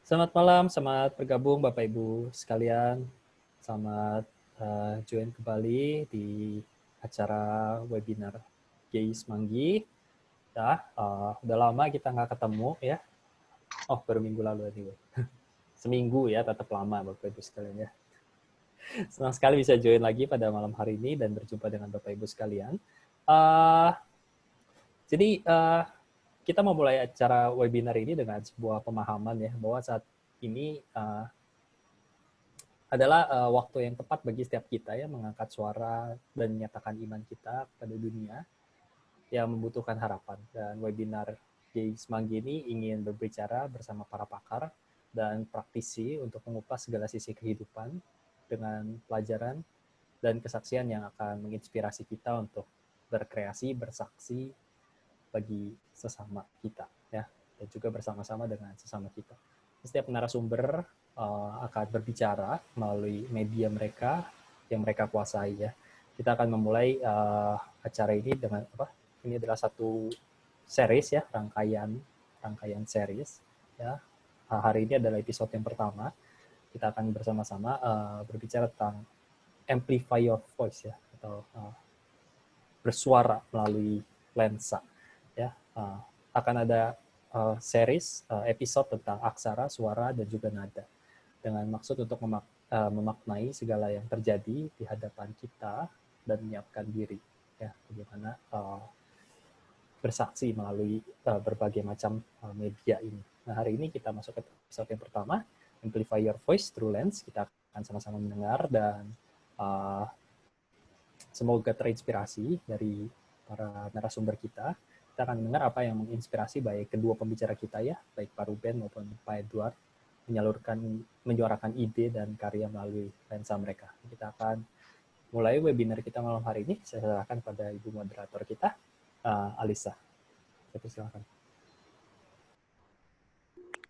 Selamat malam, selamat bergabung Bapak Ibu sekalian. Selamat join kembali di acara webinar Geis Manggi. Ya, udah lama kita nggak ketemu ya. Oh, baru minggu lalu tadi. Seminggu ya, tetap lama Bapak Ibu sekalian ya. Senang sekali bisa join lagi pada malam hari ini dan berjumpa dengan Bapak Ibu sekalian. Uh, jadi kita mau mulai acara webinar ini dengan sebuah pemahaman ya, bahwa saat ini adalah waktu yang tepat bagi setiap kita ya mengangkat suara dan menyatakan iman kita pada dunia yang membutuhkan harapan. Dan webinar Games Manggi ini ingin berbicara bersama para pakar dan praktisi untuk mengupas segala sisi kehidupan dengan pelajaran dan kesaksian yang akan menginspirasi kita untuk berkreasi, bersaksi bagi sesama kita ya, dan juga bersama-sama dengan sesama kita. Setiap narasumber akan berbicara melalui media mereka yang mereka kuasai ya. Kita akan memulai acara ini dengan apa? Ini adalah satu series ya, rangkaian series ya. Hari ini adalah episode yang pertama. Kita akan bersama-sama berbicara tentang amplify your voice ya, atau bersuara melalui lensa ya. Akan ada series episode tentang aksara, suara, dan juga nada dengan maksud untuk memaknai segala yang terjadi di hadapan kita dan menyiapkan diri ya, bagaimana bersaksi melalui berbagai macam media ini. Nah, hari ini kita masuk ke episode yang pertama, Amplify Your Voice Through Lens. Kita akan sama-sama mendengar dan semoga terinspirasi dari para narasumber kita. Kita akan mendengar apa yang menginspirasi baik kedua pembicara kita ya, baik Pak Ruben maupun Pak Edward, menyuarakan ide dan karya melalui lensa mereka. Kita akan mulai webinar kita malam hari ini. Saya serahkan pada Ibu moderator kita, Alisa. Saya persilakan.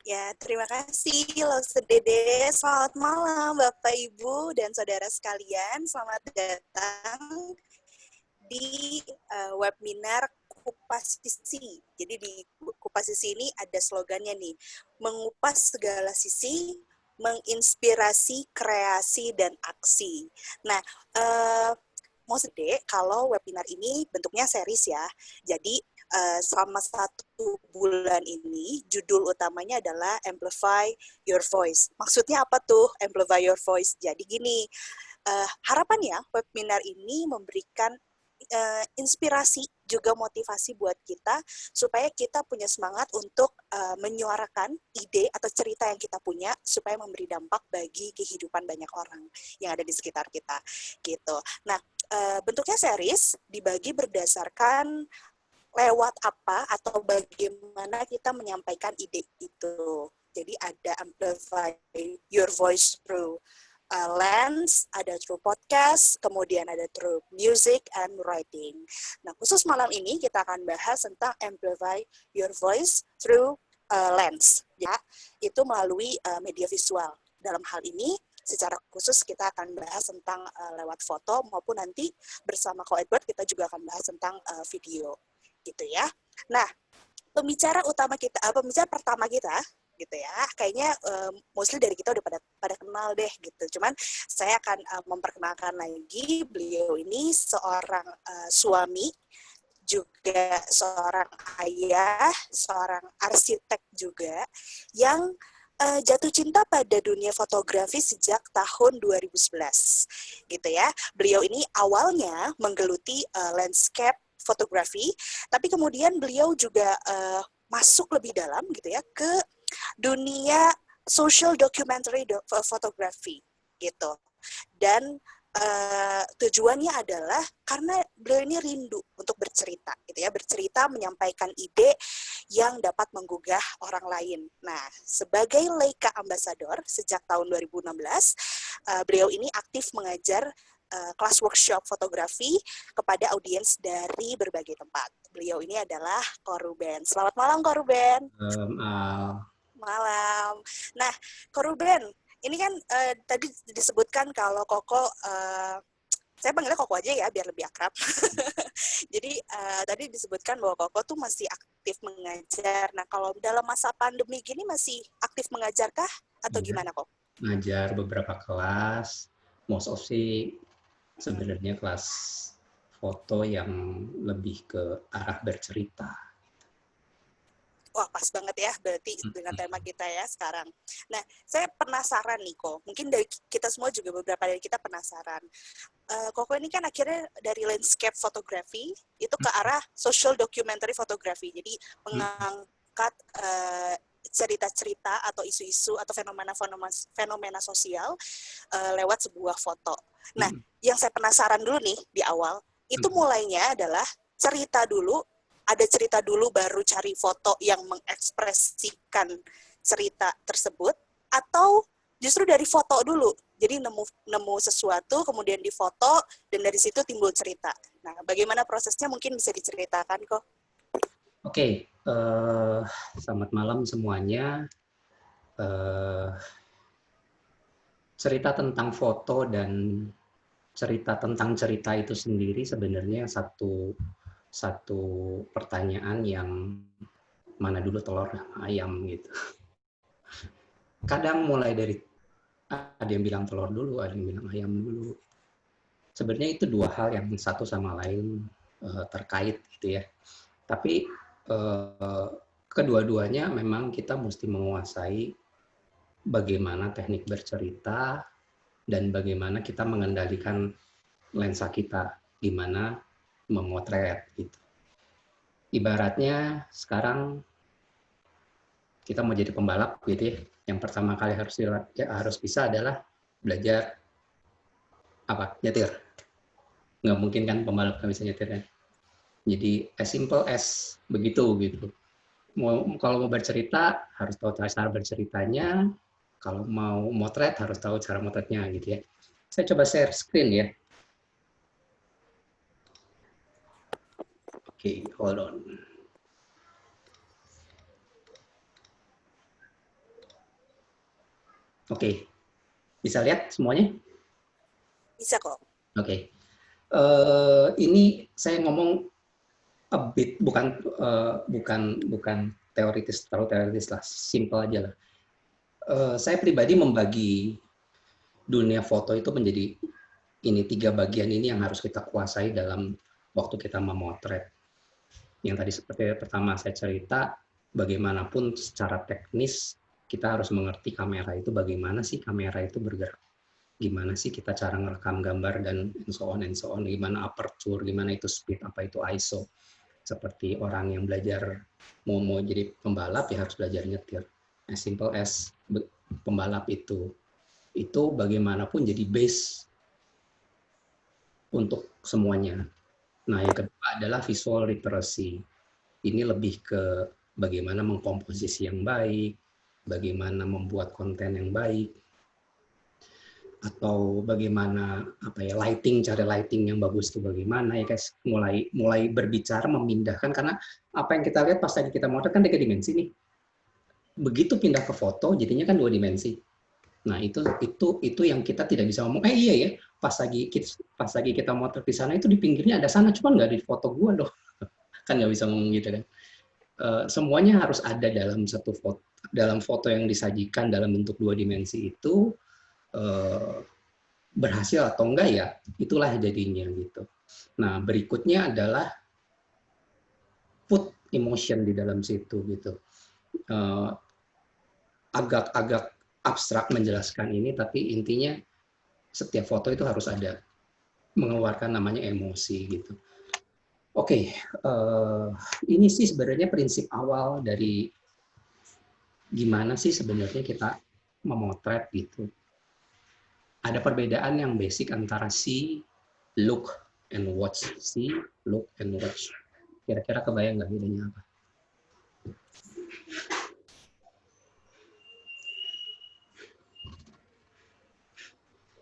Ya, terima kasih Lause Dede. Selamat malam Bapak, Ibu, dan saudara sekalian. Selamat datang di webinar Kupas Sisi. Jadi di Kupas Sisi ini ada slogannya nih, mengupas segala sisi, menginspirasi kreasi dan aksi. Nah, mau sedek kalau webinar ini bentuknya series ya. Jadi selama 1 bulan ini judul utamanya adalah Amplify Your Voice. Maksudnya apa tuh Amplify Your Voice? Jadi gini, harapannya webinar ini memberikan inspirasi juga motivasi buat kita supaya kita punya semangat untuk menyuarakan ide atau cerita yang kita punya supaya memberi dampak bagi kehidupan banyak orang yang ada di sekitar kita gitu. Nah, bentuknya series dibagi berdasarkan lewat apa atau bagaimana kita menyampaikan ide itu. Jadi ada amplify your voice through lens, ada through podcast, kemudian ada through music and writing. Nah, khusus malam ini kita akan bahas tentang amplify your voice through lens, ya, itu melalui media visual. Dalam hal ini, secara khusus kita akan bahas tentang lewat foto maupun nanti bersama Ko Edward kita juga akan bahas tentang video, gitu ya. Nah, pembicara pertama kita gitu ya, kayaknya mostly dari kita udah pada kenal deh gitu. Cuman saya akan memperkenalkan lagi, beliau ini seorang suami, juga seorang ayah, seorang arsitek juga yang jatuh cinta pada dunia fotografi sejak tahun 2011 gitu ya. Beliau ini awalnya menggeluti landscape fotografi, tapi kemudian beliau juga masuk lebih dalam gitu ya ke dunia social documentary photography gitu. Dan tujuannya adalah karena beliau ini rindu untuk bercerita gitu ya, bercerita menyampaikan ide yang dapat menggugah orang lain. Nah, sebagai Leica Ambassador sejak tahun 2016, beliau ini aktif mengajar kelas workshop fotografi kepada audiens dari berbagai tempat. Beliau ini adalah Ko Ruben. Selamat malam, Ko Ruben. Malam. Nah, Ko Ruben, ini kan tadi disebutkan kalau Koko saya panggilnya Koko aja ya biar lebih akrab. Jadi tadi disebutkan bahwa Koko tuh masih aktif mengajar. Nah, kalau dalam masa pandemi gini masih aktif mengajarkah atau Ya, gimana kok? ngajar beberapa kelas, most of sih sebenarnya kelas foto yang lebih ke arah bercerita. Wah, pas banget ya berarti dengan tema kita ya sekarang. Nah, saya penasaran nih kok. Mungkin dari kita semua juga beberapa dari kita penasaran. Koko ini kan akhirnya dari landscape fotografi itu ke arah social documentary fotografi. Jadi mengangkat cerita-cerita atau isu-isu atau fenomena sosial lewat sebuah foto. Nah, yang saya penasaran dulu nih di awal, itu mulainya adalah cerita dulu, ada cerita dulu baru cari foto yang mengekspresikan cerita tersebut, atau justru dari foto dulu, jadi nemu sesuatu kemudian difoto dan dari situ timbul cerita. Nah, bagaimana prosesnya mungkin bisa diceritakan kok? Oke, selamat malam semuanya. Cerita tentang foto dan cerita tentang cerita itu sendiri sebenarnya satu pertanyaan yang mana dulu telur ayam gitu. Kadang mulai dari ada yang bilang telur dulu, ada yang bilang ayam dulu. Sebenarnya itu dua hal yang satu sama lain terkait gitu ya. Tapi kedua-duanya memang kita mesti menguasai bagaimana teknik bercerita dan bagaimana kita mengendalikan lensa kita, gimana memotret gitu. Ibaratnya sekarang kita mau jadi pembalap gitu ya. Yang pertama kali harus bisa adalah belajar apa? Nyetir. Nggak mungkin kan pembalap nggak bisa nyetir kan. Jadi as simple as begitu gitu. Kalau mau bercerita harus tahu cara berceritanya. Kalau mau motret harus tahu cara motretnya gitu ya. Saya coba share screen ya. Oke, hold on. Oke, bisa lihat semuanya? Bisa kok. Oke. Ini saya ngomong a bit bukan teoritis, terlalu teoritis lah, simple aja lah. Saya pribadi membagi dunia foto itu menjadi ini 3 bagian ini yang harus kita kuasai dalam waktu kita memotret. Yang tadi seperti pertama saya cerita, bagaimanapun secara teknis kita harus mengerti kamera itu bagaimana sih kamera itu bergerak. Gimana sih kita cara ngerekam gambar dan so on, gimana aperture, gimana itu speed, apa itu ISO. Seperti orang yang belajar mau jadi pembalap ya harus belajar nyetir. As simple as pembalap itu bagaimanapun jadi base untuk semuanya. Nah, yang kedua adalah visual literacy. Ini lebih ke bagaimana mengkomposisi yang baik, bagaimana membuat konten yang baik, atau bagaimana lighting, cara lighting yang bagus itu bagaimana ya guys, mulai berbicara memindahkan, karena apa yang kita lihat pas tadi kita motret kan 3 dimensi nih. Begitu pindah ke foto jadinya kan 2 dimensi. Nah, itu yang kita tidak bisa ngomong, iya ya, pas lagi kita motret di sana itu di pinggirnya ada sana, cuma nggak di foto gua loh. Kan nggak bisa ngomong gitu kan. Semuanya harus ada dalam satu foto, dalam foto yang disajikan dalam bentuk 2 dimensi itu berhasil atau enggak ya, itulah jadinya gitu. Nah, berikutnya adalah put emotion di dalam situ gitu. Agak abstrak menjelaskan ini, tapi intinya setiap foto itu harus ada mengeluarkan namanya emosi gitu. Oke, ini sih sebenarnya prinsip awal dari gimana sih sebenarnya kita memotret gitu. Ada perbedaan yang basic antara see, look, and watch. See, look, and watch. Kira-kira kebayang nggak bedanya apa?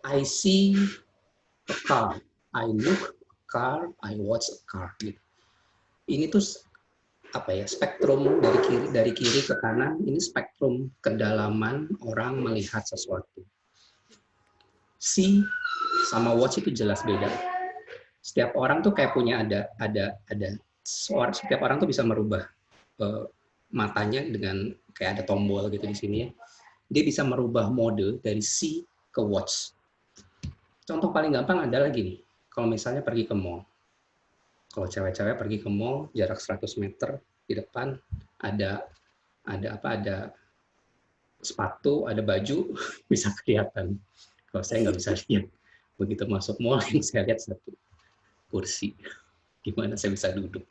I see a car, I look a car, I watch a car. Gitu. Ini tuh spektrum dari kiri ke kanan. Ini spektrum kedalaman orang melihat sesuatu. See sama watch itu jelas beda. Setiap orang tuh kayak punya setiap orang tuh bisa merubah matanya dengan kayak ada tombol gitu di sini ya. Dia bisa merubah mode dari see ke watch. Contoh paling gampang adalah gini, kalau misalnya pergi ke mall. Kalau cewek-cewek pergi ke mall, jarak 100 meter di depan ada sepatu, ada baju, bisa kelihatan. Kalau saya nggak bisa lihat. Begitu masuk mall, yang saya lihat satu kursi. Gimana saya bisa duduk.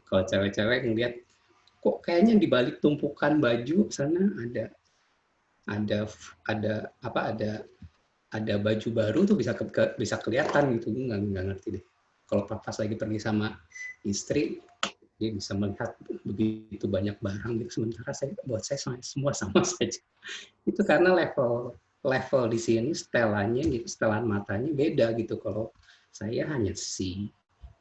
Kalau cewek-cewek ngeliat, kok kayaknya di balik tumpukan baju sana ada baju baru tuh bisa kelihatan gitu, nggak ngerti deh. Kalau pas lagi pergi sama istri, dia bisa melihat begitu banyak barang gitu, sementara buat saya semua sama saja. Itu karena level di sini setelannya gitu, setelan matanya beda gitu. Kalau saya hanya see,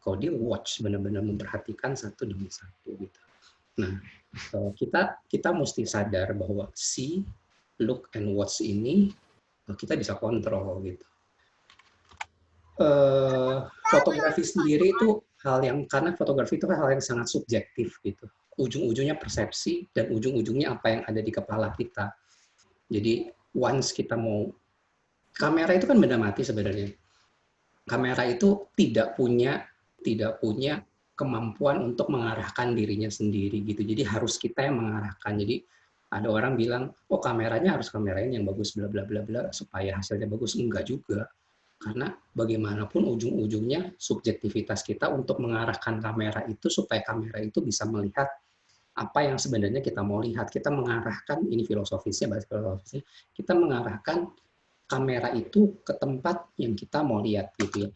kalau dia watch, benar-benar memperhatikan satu demi satu gitu. Nah, kita mesti sadar bahwa see, look, and watch ini kita bisa kontrol gitu. Fotografi sendiri itu karena fotografi itu hal yang sangat subjektif gitu. Ujung-ujungnya persepsi dan ujung-ujungnya apa yang ada di kepala kita. Jadi once kita mau, kamera itu kan benda mati sebenarnya. Kamera itu tidak punya kemampuan untuk mengarahkan dirinya sendiri gitu. Jadi harus kita yang mengarahkan. Jadi ada orang bilang, oh kameranya harus kamerain yang bagus bla bla bla bla supaya hasilnya bagus. Enggak juga. Karena bagaimanapun ujung-ujungnya subjektivitas kita untuk mengarahkan kamera itu supaya kamera itu bisa melihat apa yang sebenarnya kita mau lihat. Kita mengarahkan, ini filosofisnya, bahasa filosofisnya, kita mengarahkan kamera itu ke tempat yang kita mau lihat gitu ya.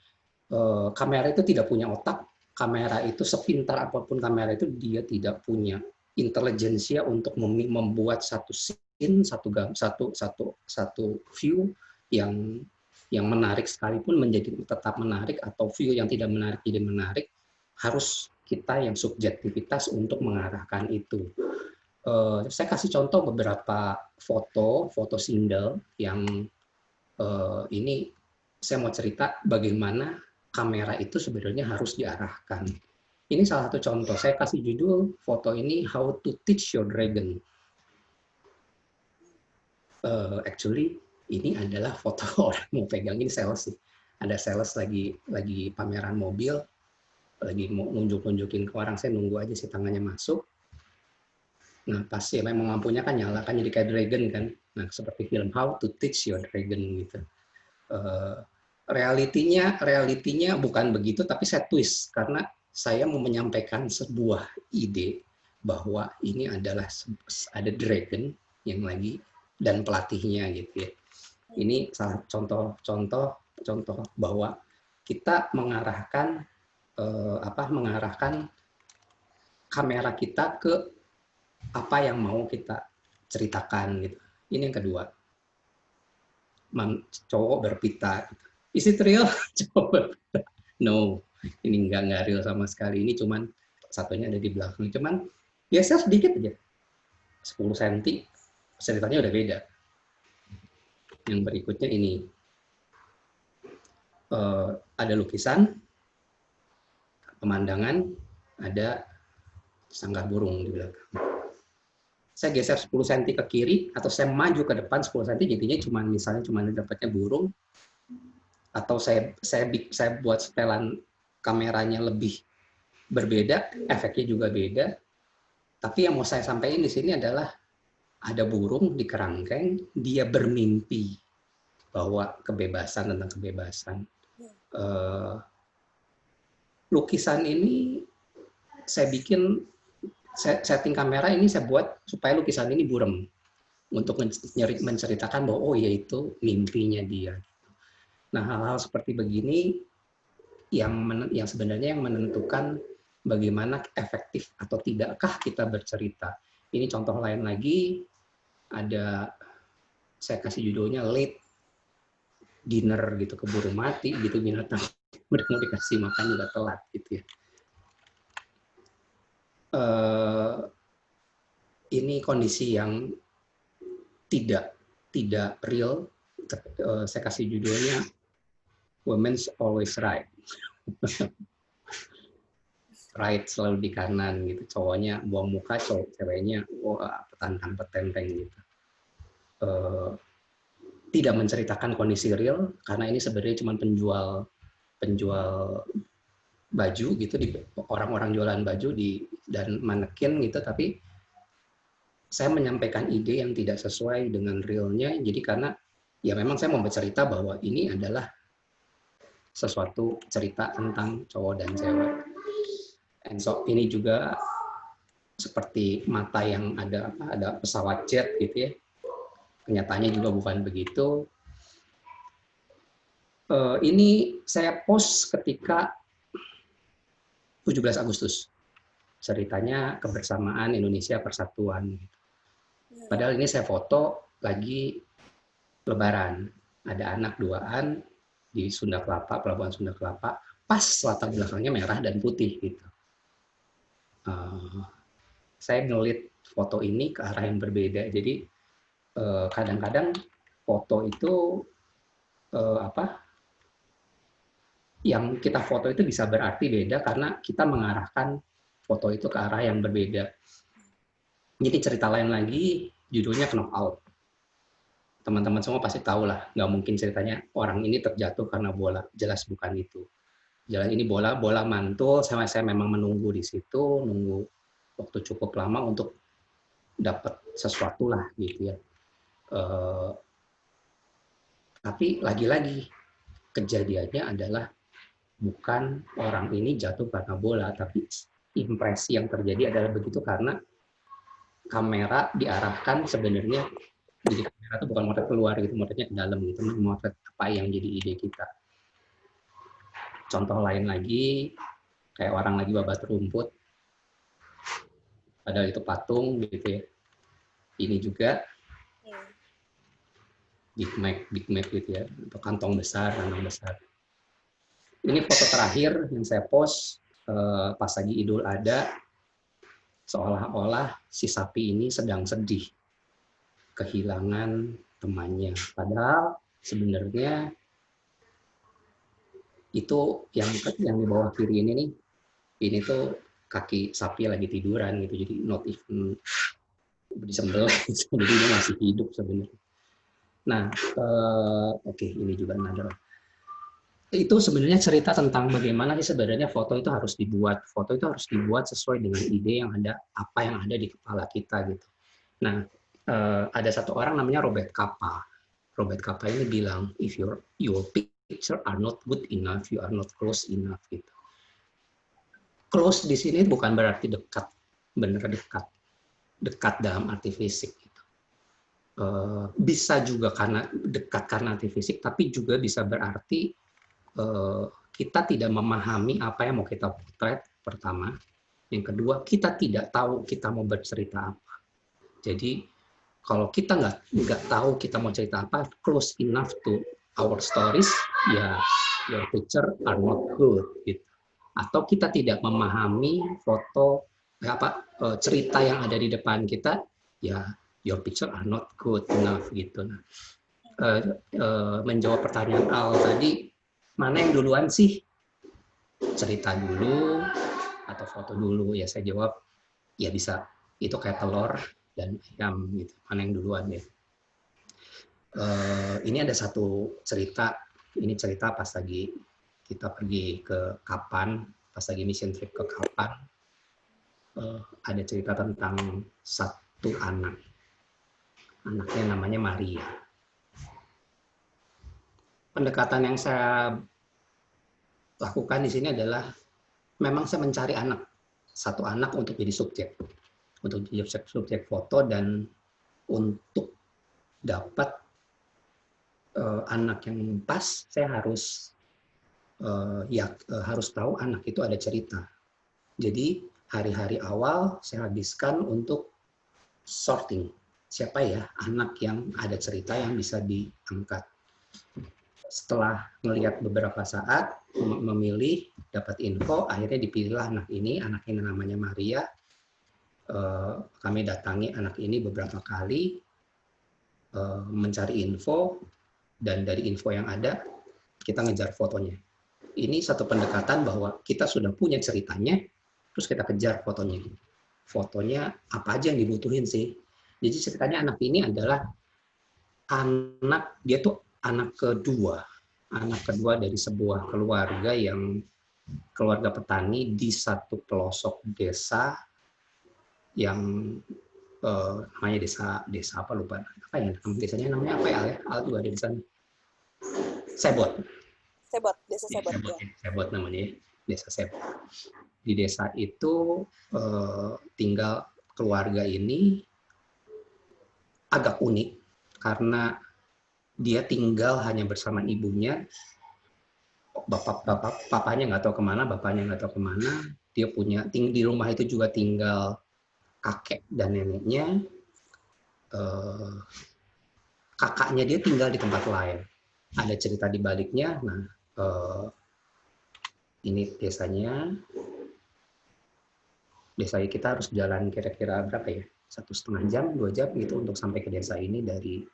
Kamera itu tidak punya otak, kamera itu sepintar apapun kamera itu dia tidak punya intelijensia untuk membuat satu scene, satu view yang menarik sekalipun menjadi tetap menarik, atau view yang tidak menarik jadi menarik, harus kita yang subjektivitas untuk mengarahkan itu. Saya kasih contoh beberapa foto single yang ini saya mau cerita bagaimana kamera itu sebenarnya harus diarahkan. Ini salah satu contoh. Saya kasih judul foto ini How to Teach Your Dragon. Actually ini adalah foto orang mau pegang, ini sales sih. Ada sales lagi pameran mobil, lagi mau nunjukin ke orang, saya nunggu aja sih tangannya masuk. Nah pas ya memang lampunya kan nyala kan jadi kayak dragon kan. Nah seperti film How to Teach Your Dragon gitu. Realitinya bukan begitu, tapi saya twist karena saya mau menyampaikan sebuah ide bahwa ini adalah ada dragon yang lagi dan pelatihnya gitu ya. Ini salah contoh bahwa kita mengarahkan kamera kita ke apa yang mau kita ceritakan gitu. Ini yang kedua. Cowok berpita. Is it real? Cowok berpita. No, ini nggak real sama sekali. Ini cuman satunya ada di belakang. Cuman geser sedikit aja. 10 cm. Ceritanya udah beda. Yang berikutnya ini. Ada lukisan, pemandangan, ada sanggar burung di belakang. Saya geser 10 cm ke kiri, atau saya maju ke depan 10 cm, jadinya cuma dapatnya burung, atau saya buat setelan kameranya lebih berbeda, efeknya juga beda. Tapi yang mau saya sampaikan di sini adalah ada burung di kerangkeng, dia bermimpi bahwa tentang kebebasan. Lukisan ini saya bikin, setting kamera ini saya buat supaya lukisan ini buram untuk menceritakan bahwa oh ya itu mimpinya dia. Nah hal-hal seperti begini yang sebenarnya yang menentukan bagaimana efektif atau tidakkah kita bercerita. Ini contoh lain lagi, ada saya kasih judulnya Late Dinner gitu, keburu mati gitu binatang, udah mau dikasih makan juga telat gitu ya. Ini kondisi yang tidak real, saya kasih judulnya Women's Always Right. Right selalu di kanan gitu, cowoknya buang muka, ceweknya petantang-petenteng gitu. Tidak menceritakan kondisi real karena ini sebenarnya cuma penjual baju gitu, di orang-orang jualan baju dan manekin gitu, tapi saya menyampaikan ide yang tidak sesuai dengan realnya. Jadi karena ya memang saya mau bercerita bahwa ini adalah sesuatu cerita tentang cowok dan cewek. And so ini juga seperti mata yang ada pesawat jet gitu ya. Kenyataannya juga bukan begitu. Ini saya post ketika 17 Agustus. Ceritanya kebersamaan Indonesia Persatuan. Padahal ini saya foto lagi Lebaran. Ada anak duaan di Sunda Kelapa, Pelabuhan Sunda Kelapa. Pas latar belakangnya merah dan putih gitu. Saya ngelit foto ini ke arah yang berbeda. Jadi kadang-kadang foto itu yang kita foto itu bisa berarti beda karena kita mengarahkan foto itu ke arah yang berbeda. Jadi cerita lain lagi, judulnya Knock Out. Teman-teman semua pasti tahu lah, nggak mungkin ceritanya orang ini terjatuh karena bola. Jelas bukan itu. Jelas ini bola mantul, saya memang menunggu di situ, nunggu waktu cukup lama untuk dapat sesuatu lah gitu ya. Tapi lagi-lagi kejadiannya adalah bukan orang ini jatuh karena bola, tapi impresi yang terjadi adalah begitu karena kamera diarahkan sebenarnya, jadi kamera itu bukan motret keluar gitu, motretnya ke dalam gitu, motret apa yang jadi ide kita. Contoh lain lagi, kayak orang lagi babat rumput, padahal itu patung gitu ya. Ini juga Big Mac gitu ya, atau kantong besar. Ini foto terakhir yang saya post pas lagi Idul Adha, seolah-olah si sapi ini sedang sedih kehilangan temannya. Padahal sebenarnya itu yang di bawah kiri ini nih, ini tuh kaki sapi lagi tiduran gitu, jadi not even disembelih, jadi dia masih hidup sebenarnya. Nah, oke, ini juga another. Itu sebenarnya cerita tentang bagaimana sih sebenarnya foto itu harus dibuat. Foto itu harus dibuat sesuai dengan ide yang ada, apa yang ada di kepala kita gitu. Nah, ada satu orang namanya Robert Capa. Robert Capa ini bilang, if your picture are not good enough, you are not close enough gitu. Close di sini bukan berarti dekat, benar dekat dalam arti fisik gitu. Bisa juga karena dekat karena arti fisik, tapi juga bisa berarti kita tidak memahami apa yang mau kita potret pertama. Yang kedua, kita tidak tahu kita mau bercerita apa. Jadi kalau kita nggak tahu kita mau cerita apa, close enough to our stories, ya your picture are not good gitu. Atau kita tidak memahami foto cerita yang ada di depan kita, ya your picture are not good enough gitu. Nah, menjawab pertanyaan Al tadi, mana yang duluan sih? Cerita dulu atau foto dulu? Ya saya jawab, ya bisa. Itu kayak telur dan ayam gitu. Mana yang duluan ya? Ini ada satu cerita. Ini cerita pas lagi kita pergi ke Kapan, pas lagi mission trip ke Kapan. Ada cerita tentang satu anak. Anaknya namanya Maria. Pendekatan yang saya lakukan di sini adalah memang saya mencari satu anak untuk jadi subjek foto, dan untuk dapat anak yang pas, saya harus harus tahu anak itu ada cerita. Jadi hari-hari awal saya habiskan untuk sorting siapa ya anak yang ada cerita yang bisa diangkat. Setelah melihat beberapa saat, memilih, dapat info, akhirnya dipilihlah anak ini namanya Maria. Kami datangi anak ini beberapa kali, mencari info, dan dari info yang ada kita ngejar fotonya. Ini satu pendekatan bahwa kita sudah punya ceritanya, terus kita kejar fotonya. Fotonya apa aja yang dibutuhin sih. Jadi ceritanya anak ini adalah dia tuh anak kedua dari sebuah keluarga yang keluarga petani di satu pelosok desa yang namanya desa apa lupa apa ya, desanya namanya apa ya, Al juga ada di sana. Sebot, Desa Sebot. Sebot namanya, desa Sebot. Di desa itu tinggal keluarga ini agak unik karena dia tinggal hanya bersama ibunya, papanya nggak tahu kemana, bapaknya nggak tahu kemana. Dia punya di rumah itu juga tinggal kakek dan neneknya. Kakaknya dia tinggal di tempat lain. Ada cerita di baliknya. Nah, ini desanya. Desa kita harus jalan kira-kira berapa ya? 1,5 jam, 2 jam gitu untuk sampai ke desa ini dari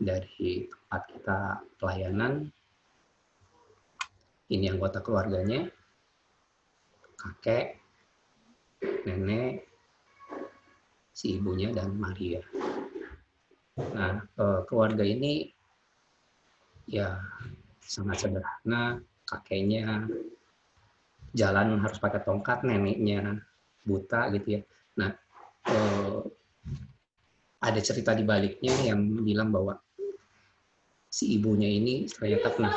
tempat kita pelayanan. Ini anggota keluarganya, kakek, nenek, si ibunya, dan Maria. Nah, keluarga ini ya sangat sederhana. Kakeknya jalan harus pakai tongkat, neneknya buta gitu ya. Nah, ada cerita di baliknya yang bilang bahwa si ibunya ini ternyata pernah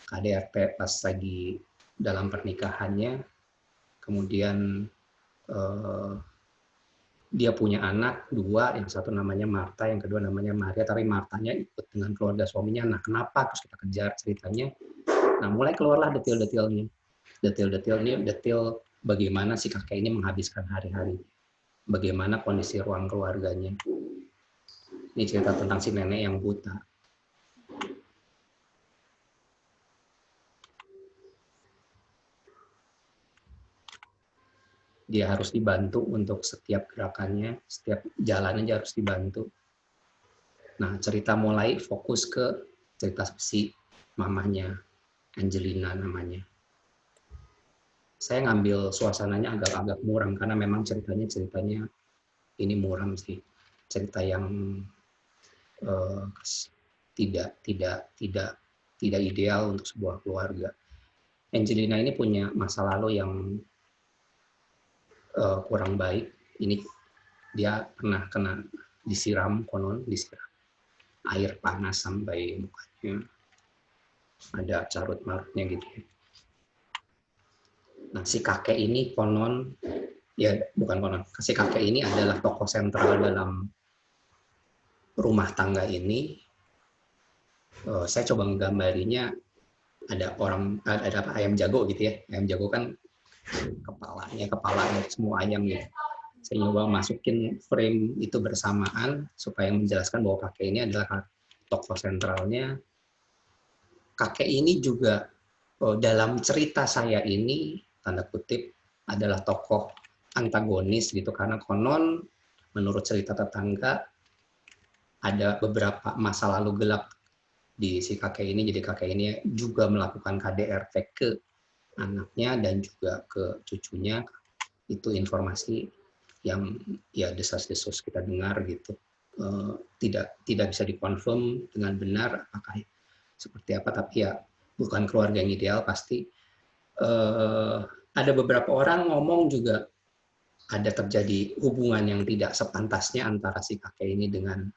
KDRT pas lagi dalam pernikahannya, kemudian dia punya anak 2, yang satu namanya Marta, yang kedua namanya Maria, tapi Martanya ikut dengan keluarga suaminya. Nah, kenapa? Terus kita kejar ceritanya. Nah, mulai keluarlah detail-detailnya. Detail bagaimana si kakek ini menghabiskan hari-hari, bagaimana kondisi ruang keluarganya. Ini cerita tentang si nenek yang buta. Dia harus dibantu untuk setiap gerakannya, setiap jalannya harus dibantu. Nah, cerita mulai fokus ke cerita si mamahnya, Angelina namanya. Saya ngambil suasananya agak-agak muram karena memang ceritanya ini muram sih. Cerita yang tidak ideal untuk sebuah keluarga. Angelina ini punya masa lalu yang kurang baik. Ini dia pernah kena disiram air panas sampai mukanya ada carut marutnya gitu. Nah, si kakek ini si kakek ini adalah tokoh sentral dalam rumah tangga ini. Saya coba menggambarinya, ada ayam jago gitu ya. Ayam jago kan kepalanya semua ayam gitu. Saya nyoba masukin frame itu bersamaan supaya menjelaskan bahwa kakek ini adalah tokoh sentralnya. Kakek ini juga dalam cerita saya ini, tanda kutip, adalah tokoh antagonis gitu, karena konon menurut cerita tetangga ada beberapa masa lalu gelap di si kakek ini. Jadi kakek ini juga melakukan KDRT ke anaknya dan juga ke cucunya. Itu informasi yang ya desas-desus kita dengar gitu. Tidak bisa dikonfirm dengan benar apakah seperti apa, tapi ya bukan keluarga yang ideal pasti. Ada beberapa orang ngomong juga ada terjadi hubungan yang tidak sepantasnya antara si kakek ini dengan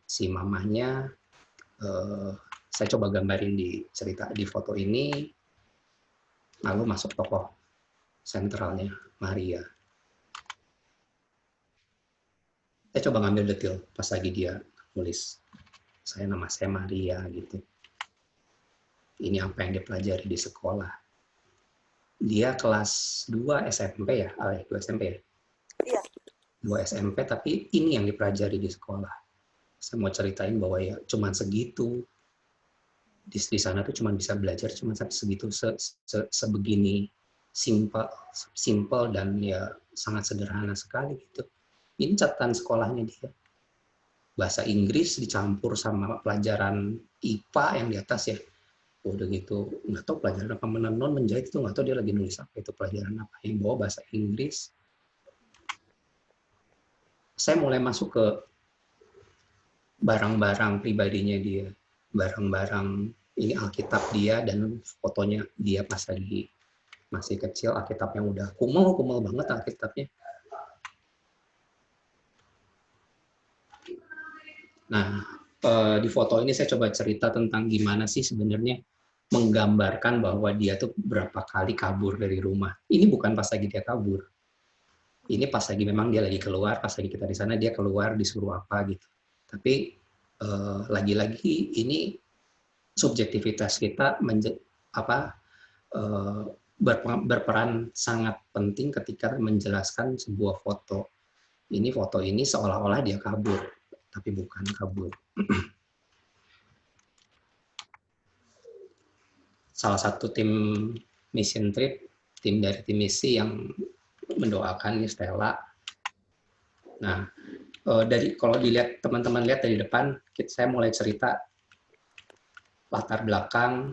si mamahnya. Saya coba gambarin di foto ini, lalu masuk tokoh sentralnya Maria. Saya coba ngambil detail pas lagi dia nulis, nama saya Maria gitu. Ini apa yang dia pelajari di sekolah. Dia kelas 2 SMP ya, 2 SMP ya? Iya. 2 SMP, tapi ini yang dipelajari di sekolah. Saya mau ceritain bahwa ya cuman segitu. Di sana tuh cuma bisa belajar cuma segitu, sebegini simple dan ya sangat sederhana sekali gitu. Ini catatan sekolahnya dia. bahasa Inggris dicampur sama pelajaran IPA yang di atas ya. Udah gitu, nggak tahu pelajaran apa, menenun, menjahit itu nggak tahu dia lagi nulis apa, itu pelajaran apa, yang bawa bahasa Inggris. Saya mulai masuk ke barang-barang pribadinya dia, barang-barang ini Alkitab dia dan fotonya dia pas lagi masih kecil, Alkitab yang udah kumel banget Alkitabnya. Nah, di foto ini saya coba cerita tentang gimana sih sebenarnya menggambarkan bahwa dia tuh berapa kali kabur dari rumah. Ini bukan pas lagi dia kabur. Ini pas lagi memang dia lagi keluar, pas lagi kita di sana dia keluar disuruh apa gitu. Tapi lagi-lagi ini subjektivitas kita berperan sangat penting ketika menjelaskan sebuah foto. Ini foto ini seolah-olah dia kabur, tapi bukan kabur. Salah satu tim mission trip, tim dari tim misi yang mendoakan nih Stella. Nah, kalau dilihat teman-teman lihat dari depan, saya mulai cerita latar belakang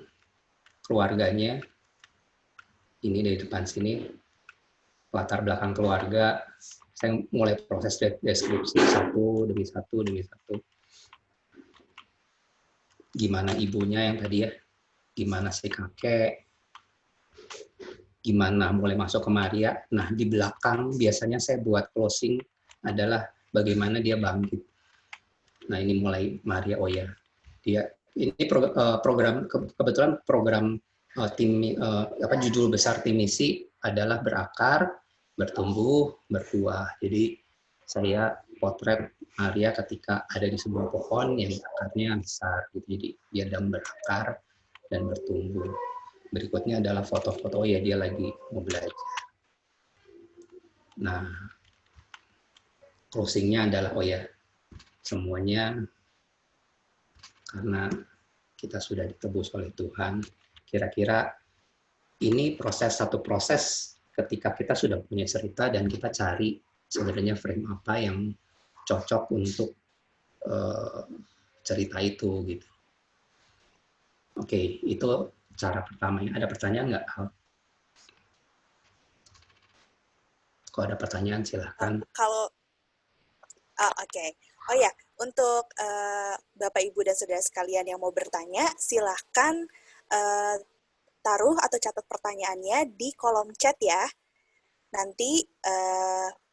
keluarganya. Ini dari depan sini, latar belakang keluarga. Saya mulai proses deskripsi satu demi satu demi satu. Gimana ibunya yang tadi ya, gimana si kakek, gimana mulai masuk ke Maria. Nah, di belakang biasanya saya buat closing adalah bagaimana dia bangkit. Nah, ini mulai Maria, oh ya, dia ini program, kebetulan program judul besar tim misi adalah berakar, bertumbuh, berbuah. Jadi saya potret Maria ketika ada di sebuah pohon yang akarnya besar, gitu. Jadi dia sedang berakar dan bertumbuh. Berikutnya adalah foto-foto, oh ya dia lagi mau belajar. Nah, closingnya adalah, oh ya, semuanya karena kita sudah ditebus oleh Tuhan. Kira-kira ini satu proses ketika kita sudah punya cerita dan kita cari sebenarnya frame apa yang cocok untuk cerita itu gitu. Oke, itu cara pertamanya. Ada pertanyaan nggak, Al? Kalau ada pertanyaan silahkan. Oke. Oh ya, untuk Bapak, Ibu, dan saudara sekalian yang mau bertanya, silahkan taruh atau catat pertanyaannya di kolom chat ya. Nanti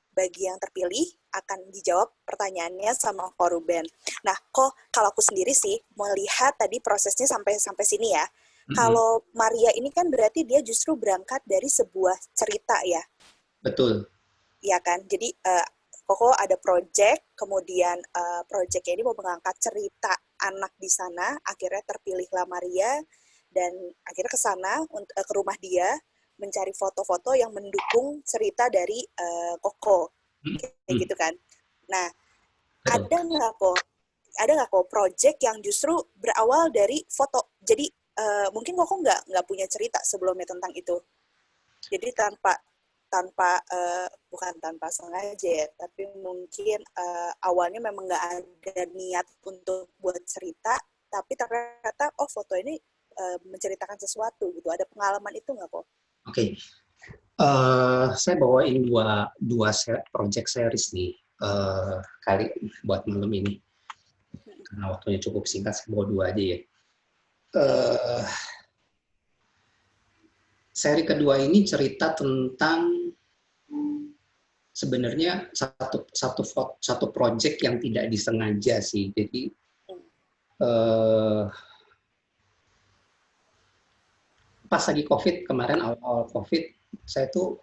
bagi yang terpilih akan dijawab pertanyaannya sama Ko Ruben. Nah, kok kalau aku sendiri sih melihat tadi prosesnya sampai sini ya. Kalau Maria ini kan berarti dia justru berangkat dari sebuah cerita ya. Betul. Iya kan? Jadi Koko ada project, kemudian projectnya ini mau mengangkat cerita anak di sana, akhirnya terpilihlah Maria, dan akhirnya ke sana, ke rumah dia, mencari foto-foto yang mendukung cerita dari Koko, kayak gitu kan. Nah, ada nggak kok project yang justru berawal dari foto? Jadi mungkin Koko nggak punya cerita sebelumnya tentang itu. Jadi bukan tanpa sengaja ya, tapi mungkin awalnya memang nggak ada niat untuk buat cerita, tapi ternyata foto ini menceritakan sesuatu gitu. Ada pengalaman itu nggak kok? Oke. Saya bawain dua project series nih kali buat malam ini. Karena waktunya cukup singkat, saya bawa dua aja ya. Seri kedua ini cerita tentang sebenarnya satu project yang tidak disengaja sih. Jadi pas lagi COVID kemarin, awal COVID, saya tuh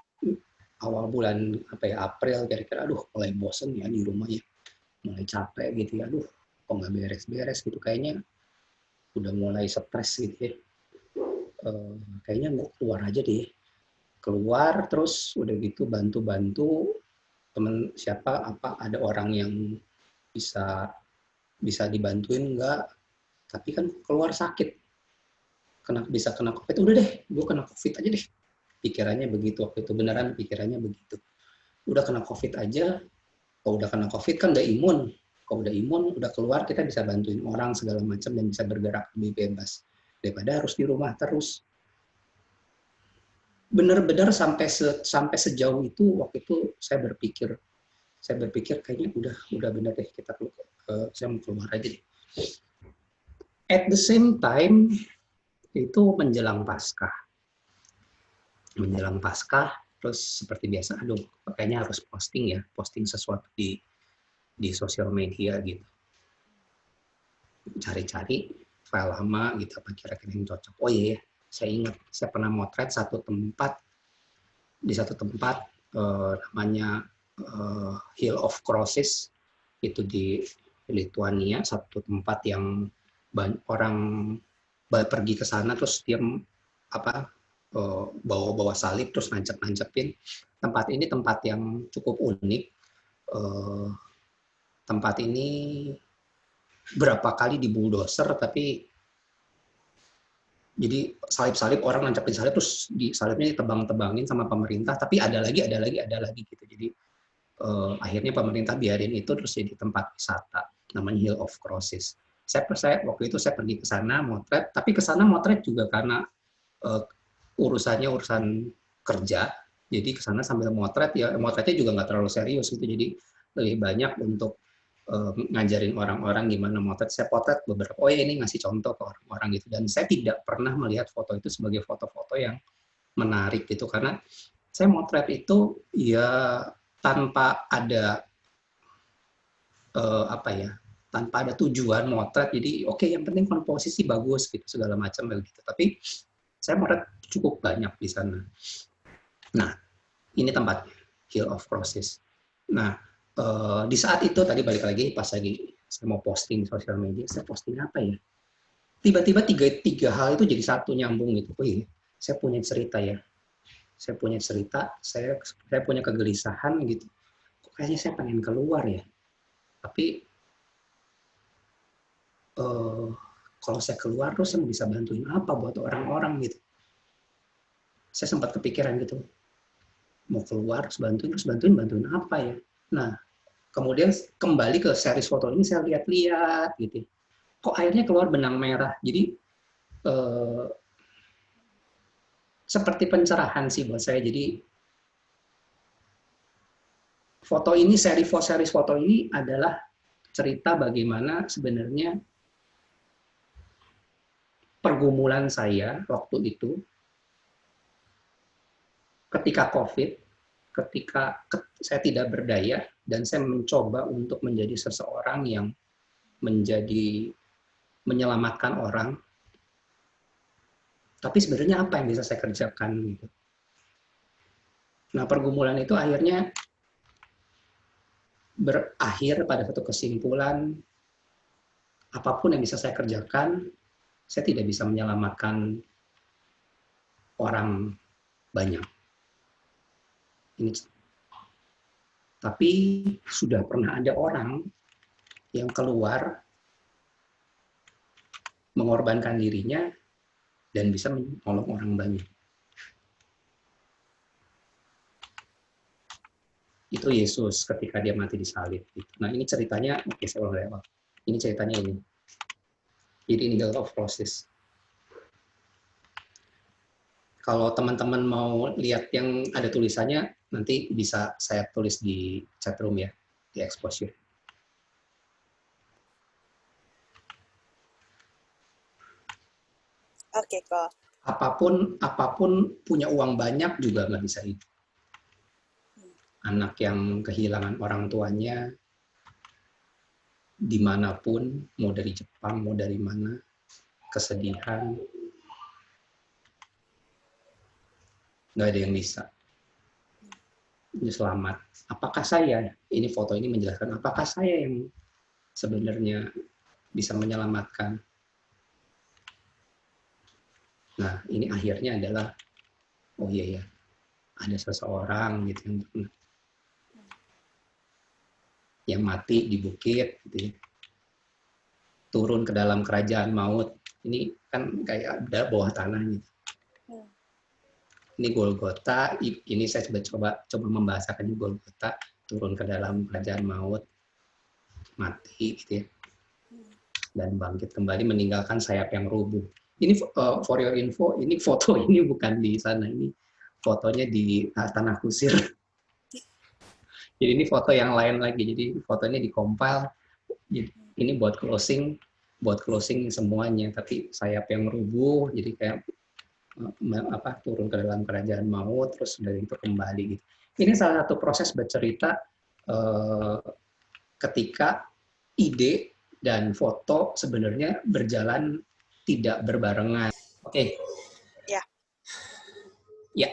awal bulan April kira-kira, mulai bosen ya di rumah ya, mulai capek gitu ya, kok nggak beres-beres gitu, kayaknya udah mulai stres gitu ya. Kayaknya mau keluar aja deh, keluar terus udah gitu bantu temen siapa ada orang yang bisa dibantuin nggak, tapi kan keluar sakit, bisa kena COVID, udah deh gue kena COVID aja deh, pikirannya begitu waktu itu, beneran pikirannya begitu, udah kena COVID aja. Kalau udah kena COVID kan udah imun, Kalau udah imun, udah keluar, kita bisa bantuin orang segala macam dan bisa bergerak lebih bebas daripada harus di rumah terus. Benar-benar sampai sejauh itu, waktu itu saya berpikir kayaknya udah benar deh, saya mau keluar aja deh. At the same time itu menjelang Paskah, terus seperti biasa, aduh kayaknya harus posting sesuatu di sosial media gitu. Cari-cari file lama gitu, apa kira-kira yang cocok. Oh iya, saya ingat, saya pernah motret di satu tempat namanya Hill of Crosses, itu di Lithuania, satu tempat yang orang pergi ke sana terus dia bawa salib terus nancep-nancepin. Tempat ini tempat yang cukup unik. Tempat ini berapa kali di bulldozer, tapi jadi salib-salib, orang nancapin salib terus di salibnya ditebang-tebangin sama pemerintah, tapi ada lagi gitu. Jadi akhirnya pemerintah biarin itu terus jadi tempat wisata namanya Hill of Crosses. Saya waktu itu saya pergi ke sana motret, tapi ke sana motret juga karena urusan kerja, jadi ke sana sambil motret, ya motretnya juga nggak terlalu serius gitu, jadi lebih banyak untuk ngajarin orang-orang gimana motret. Saya potret beberapa, ini ngasih contoh ke orang-orang gitu, dan saya tidak pernah melihat foto itu sebagai foto-foto yang menarik gitu, karena saya motret itu ya tanpa ada tanpa ada tujuan motret, jadi oke, yang penting komposisi bagus gitu segala macam begitu. Tapi saya motret cukup banyak di sana. Nah, ini tempatnya Hill of Crosses. Nah, di saat itu tadi balik lagi pas lagi saya mau posting di sosial media, saya posting apa ya? Tiba-tiba tiga hal itu jadi satu, nyambung gitu. Oh iya, saya punya cerita ya. Saya punya cerita, saya punya kegelisahan gitu. Kok kayaknya saya pengen keluar ya. Tapi kalau saya keluar terus saya bisa bantuin apa buat orang-orang gitu. Saya sempat kepikiran gitu. Mau keluar terus bantuin apa ya. Nah, kemudian kembali ke series foto ini, saya lihat-lihat gitu. Kok akhirnya keluar benang merah. Jadi seperti pencerahan sih buat saya. Jadi foto ini, series foto ini adalah cerita bagaimana sebenarnya pergumulan saya waktu itu ketika COVID, ketika saya tidak berdaya dan saya mencoba untuk menjadi seseorang yang menyelamatkan orang. Tapi sebenarnya apa yang bisa saya kerjakan gitu. Nah, pergumulan itu akhirnya berakhir pada satu kesimpulan, apapun yang bisa saya kerjakan, saya tidak bisa menyelamatkan orang banyak. Tapi sudah pernah ada orang yang keluar mengorbankan dirinya dan bisa menolong orang banyak. Itu Yesus ketika dia mati di salib. Nah, ini ceritanya, saya ulang lewat. Ini ceritanya ini. Jadi ini Hill of Crosses. Kalau teman-teman mau lihat yang ada tulisannya, nanti bisa saya tulis di chat room ya, di exposure. Oke, kok. Apapun punya uang banyak juga nggak bisa hidup. Anak yang kehilangan orang tuanya, dimanapun, mau dari Jepang, mau dari mana, kesedihan, nggak ada yang bisa. Ini selamat. Apakah saya, ini foto ini menjelaskan, apakah saya yang sebenarnya bisa menyelamatkan? Nah, ini akhirnya adalah, oh iya ya, ada seseorang gitu yang mati di bukit, gitu ya. Turun ke dalam kerajaan maut. Ini kan kayak ada bawah tanah gitu. Ini Golgota, ini saya coba membahasakan Golgota, turun ke dalam kerajaan maut. mati gitu ya, dan bangkit kembali meninggalkan sayap yang rubuh. Ini for your info, ini foto ini bukan di sana, ini fotonya di Tanah Kusir. Jadi ini foto yang lain lagi, jadi fotonya di compile, ini buat closing semuanya, tapi sayap yang rubuh, jadi kayak turun ke dalam kerajaan maut, terus dari itu kembali gitu. Ini salah satu proses bercerita ketika ide dan foto sebenarnya berjalan tidak berbarengan. Oke. Ya. Ya.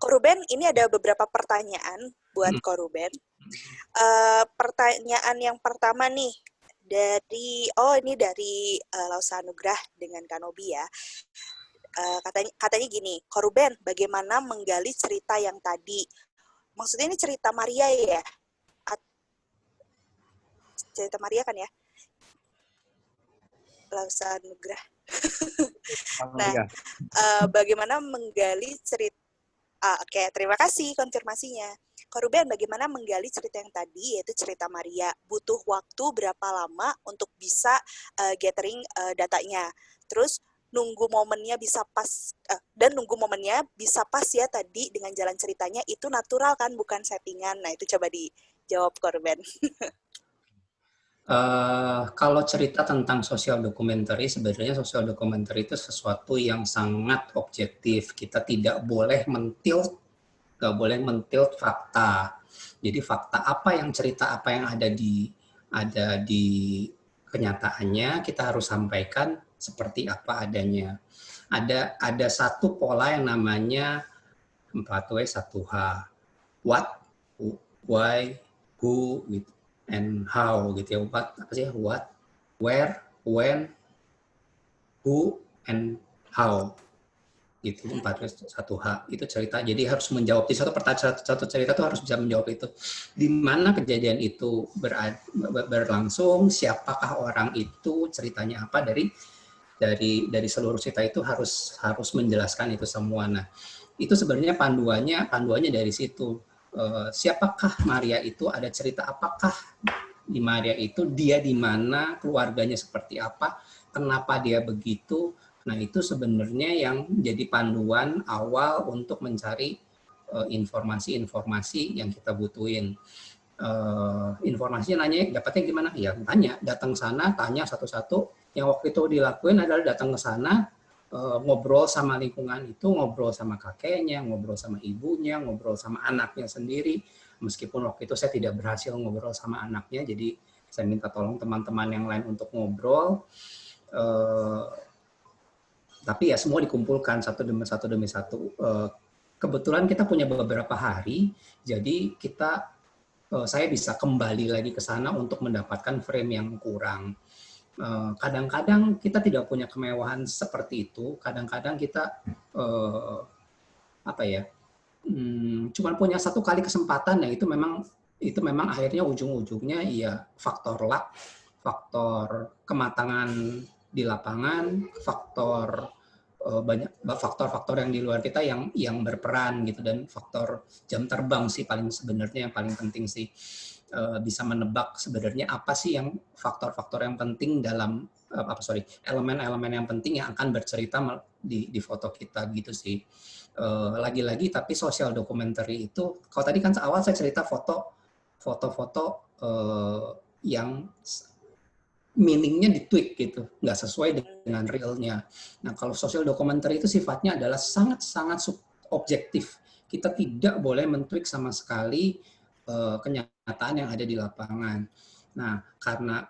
Ko Ruben, ini ada beberapa pertanyaan buat Ko Ruben. Pertanyaan yang pertama nih dari Lausa Anugrah dengan Kanobi ya. Katanya gini, Ko Ruben, bagaimana menggali cerita yang tadi? Maksudnya ini cerita Maria ya? Cerita Maria kan ya? Lausa Anugrah. Nah, bagaimana menggali cerita? Oke, terima kasih konfirmasinya. Ko Ruben, bagaimana menggali cerita yang tadi, yaitu cerita Maria? Butuh waktu berapa lama untuk bisa gathering datanya? Terus nunggu momennya bisa pas ya tadi dengan jalan ceritanya itu natural kan, bukan settingan. Nah itu coba dijawab Ko Ruben. Kalau cerita tentang social documentary, sebenarnya social documentary itu sesuatu yang sangat objektif. Kita tidak boleh mentilt fakta. Jadi fakta apa yang ada di kenyataannya kita harus sampaikan seperti apa adanya. Ada satu pola yang namanya 4W 1H. What, why, who, and how gitu ya. What, where, when, who, and how. Gitu, 4W1H itu cerita. Jadi harus menjawab di satu cerita tuh harus bisa menjawab itu. Di mana kejadian itu berlangsung, siapakah orang itu, ceritanya apa, dari seluruh cerita itu harus menjelaskan itu semua. Nah, itu sebenarnya panduannya dari situ. Siapakah Maria itu, ada cerita apakah di Maria itu, dia di mana, keluarganya seperti apa, kenapa dia begitu. Nah, itu sebenarnya yang jadi panduan awal untuk mencari informasi-informasi yang kita butuhin. Informasinya dapatnya gimana? Ya tanya, datang sana, tanya satu-satu. Yang waktu itu dilakuin adalah datang ke sana, ngobrol sama lingkungan itu, ngobrol sama kakeknya, ngobrol sama ibunya, ngobrol sama anaknya sendiri. Meskipun waktu itu saya tidak berhasil ngobrol sama anaknya, jadi saya minta tolong teman-teman yang lain untuk ngobrol. Tapi ya semua dikumpulkan satu demi satu. Kebetulan kita punya beberapa hari, jadi saya bisa kembali lagi ke sana untuk mendapatkan frame yang kurang. Kadang-kadang kita tidak punya kemewahan seperti itu. Kadang-kadang kita cuma punya satu kali kesempatan, ya itu memang akhirnya ujung-ujungnya ya faktor luck, faktor kematangan di lapangan, banyak faktor-faktor yang di luar kita yang berperan gitu, dan faktor jam terbang sih sebenarnya yang paling penting sih. Bisa menebak sebenarnya apa sih yang faktor-faktor yang penting dalam elemen-elemen yang penting yang akan bercerita di foto kita gitu sih. Lagi-lagi tapi social documentary itu, kalau tadi kan awal saya cerita foto-foto yang meaningnya ditweak gitu, nggak sesuai dengan realnya. Nah, kalau social documentary itu sifatnya adalah sangat-sangat objektif. Kita tidak boleh mentweak sama sekali kenyataan yang ada di lapangan. Nah, karena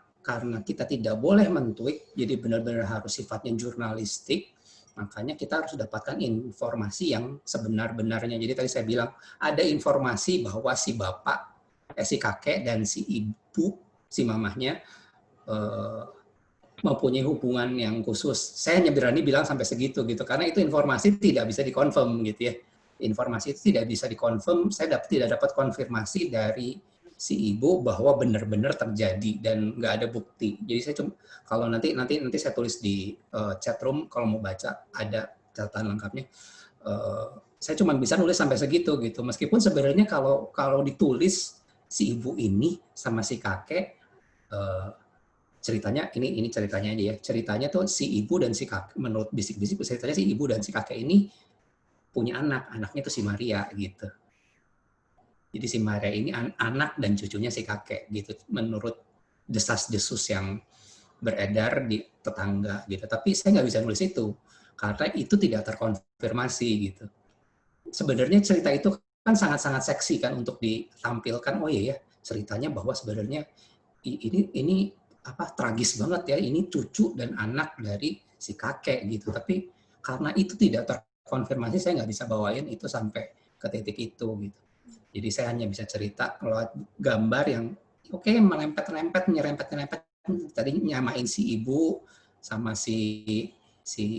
kita tidak boleh mentweak, jadi benar-benar harus sifatnya jurnalistik, makanya kita harus dapatkan informasi yang sebenar-benarnya. Jadi tadi saya bilang, ada informasi bahwa si bapak, si kakek, dan si ibu, si mamahnya, mempunyai hubungan yang khusus. Saya hanya berani bilang sampai segitu gitu, karena itu informasi tidak bisa dikonfirm gitu ya. Informasi itu tidak bisa dikonfirm, saya tidak dapat konfirmasi dari si ibu bahwa benar-benar terjadi dan nggak ada bukti. Jadi saya cuma, kalau nanti saya tulis di chat room, kalau mau baca ada catatan lengkapnya. Saya cuma bisa nulis sampai segitu gitu. Meskipun sebenarnya kalau ditulis si ibu ini sama si kakek ceritanya ini ceritanya aja ya. Ceritanya tuh si ibu dan si kakek, menurut bisik-bisik ceritanya si ibu dan si kakek ini punya anaknya tuh si Maria gitu. Jadi si Maria ini anak dan cucunya si kakek gitu. Menurut desas-desus yang beredar di tetangga gitu. Tapi saya nggak bisa nulis itu karena itu tidak terkonfirmasi gitu. Sebenarnya cerita itu kan sangat-sangat seksi kan untuk ditampilkan. Oh iya ya, ceritanya bahwa sebenarnya ini apa tragis banget ya, ini cucu dan anak dari si kakek gitu. Tapi karena itu tidak terkonfirmasi, saya nggak bisa bawain itu sampai ke titik itu gitu. Jadi saya hanya bisa cerita lewat gambar yang oke, melempet-lempet, nyerempet-nyerempet. Tadi nyamain si ibu sama si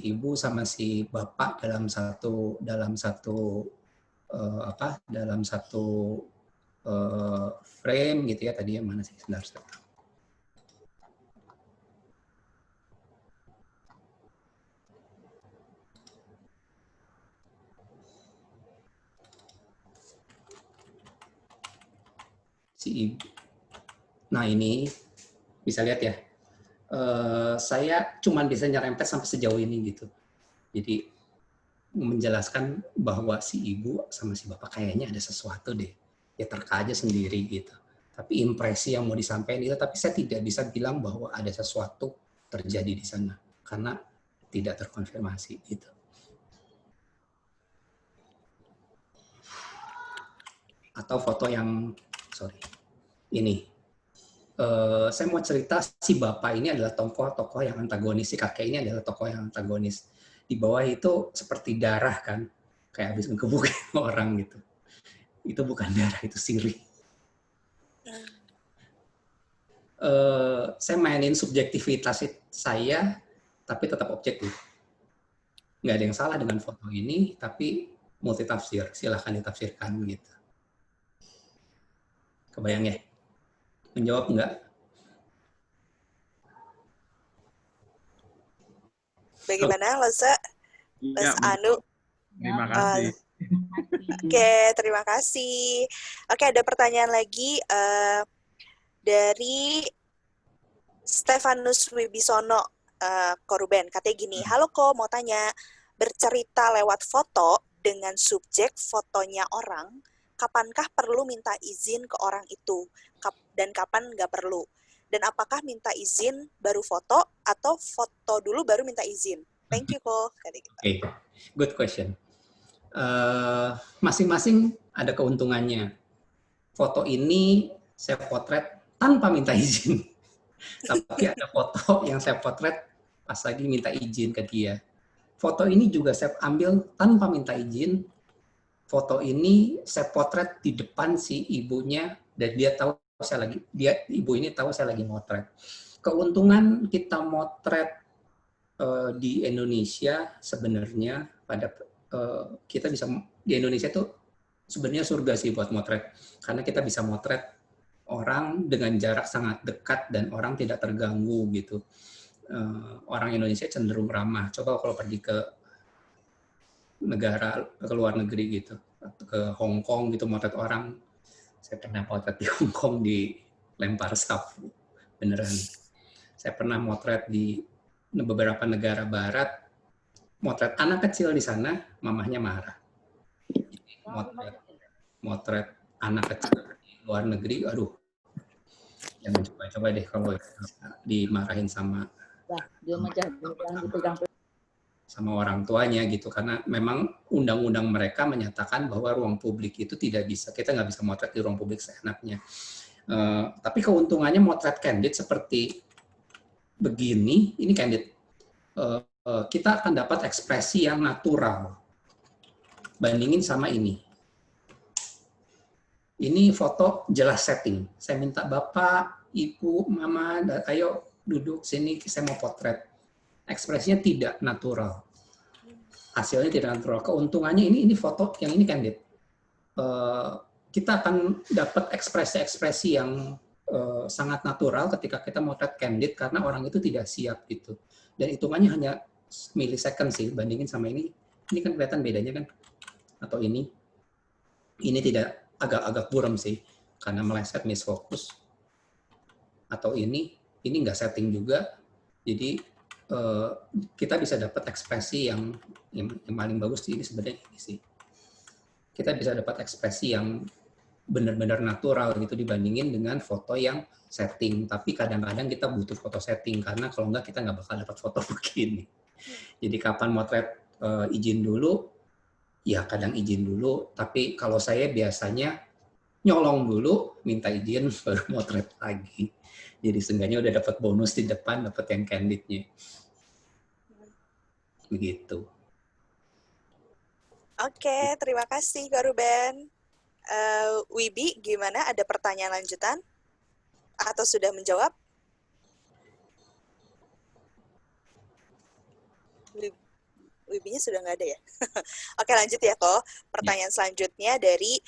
ibu sama si bapak dalam satu frame gitu ya. Tadi yang mana sih, sebentar. Si ibu. Nah ini bisa lihat ya. Saya cuma bisa nyerempet sampai sejauh ini gitu. Jadi menjelaskan bahwa si ibu sama si bapak kayaknya ada sesuatu deh. Ya terka aja sendiri gitu. Tapi impresi yang mau disampaikan itu, tapi saya tidak bisa bilang bahwa ada sesuatu terjadi di sana karena tidak terkonfirmasi gitu. Atau foto yang ini. Saya mau cerita si bapak ini adalah tokoh yang antagonis, si kakek ini adalah tokoh yang antagonis. Di bawah itu seperti darah kan, kayak habis ngegebukin orang gitu. Itu bukan darah, itu sirih. Saya mainin subjektivitas saya, tapi tetap objektif. Nggak ada yang salah dengan foto ini, tapi multitafsir, silahkan ditafsirkan gitu. Kebayang ya? Menjawab nggak? Bagaimana, Losa? Iya, Mas Anu? terima kasih. Oke, terima kasih. Oke, ada pertanyaan lagi dari Stefanus Wibisono Koruben. Katanya gini, halo Ko, mau tanya, bercerita lewat foto dengan subjek fotonya orang, kapankah perlu minta izin ke orang itu? Dan kapan nggak perlu? Dan apakah minta izin baru foto atau foto dulu baru minta izin? Thank you, Ko. Oke, good question. Masing-masing ada keuntungannya. Foto ini saya potret tanpa minta izin. Tapi ada foto yang saya potret pas lagi minta izin ke dia. Foto ini juga saya ambil tanpa minta izin. Foto ini saya potret di depan si ibunya dan ibu ini tahu saya lagi motret. Keuntungan kita motret di Indonesia sebenarnya kita bisa di Indonesia tuh sebenarnya surga sih buat motret karena kita bisa motret orang dengan jarak sangat dekat dan orang tidak terganggu gitu. Orang Indonesia cenderung ramah. Coba kalau pergi ke luar negeri gitu, ke Hong Kong gitu motret orang. Saya pernah motret di Hong Kong dilempar sapu beneran. Saya pernah motret di beberapa negara barat, motret anak kecil di sana, mamahnya marah. Motret anak kecil di luar negeri, aduh, jangan coba-coba deh kalau dimarahin sama orang tuanya gitu, karena memang undang-undang mereka menyatakan bahwa ruang publik itu kita nggak bisa motret di ruang publik seenaknya. Tapi keuntungannya motret candid seperti begini, ini candid, kita akan dapat ekspresi yang natural. Bandingin sama ini. Ini foto jelas setting. Saya minta Bapak, Ibu, Mama, ayo duduk sini, saya mau potret. Ekspresinya tidak natural. Hasilnya tidak natural. Keuntungannya ini foto yang ini candid. Kita akan dapat ekspresi-ekspresi yang sangat natural ketika kita motret candid karena orang itu tidak siap gitu. Dan hitungannya hanya millisecond sih bandingin sama ini. Ini kan kelihatan bedanya kan? Atau ini tidak agak-agak buram sih karena meleset misfokus. atau ini nggak setting juga. Jadi kita bisa dapat ekspresi yang paling bagus ini sebenarnya ini sih. Kita bisa dapat ekspresi yang benar-benar natural gitu dibandingin dengan foto yang setting. Tapi kadang-kadang kita butuh foto setting karena kalau nggak kita nggak bakal dapat foto begini. Jadi kapan motret izin dulu? Ya kadang izin dulu. Tapi kalau saya biasanya nyolong dulu, minta izin baru motret lagi. Jadi seenggaknya udah dapat bonus di depan, dapat yang candidnya. Begitu. Oke, terima kasih Kak Ruben. Wibi, gimana? Ada pertanyaan lanjutan? Atau sudah menjawab? Wibinya sudah nggak ada ya? Oke, lanjut ya, Ko. Pertanyaan selanjutnya dari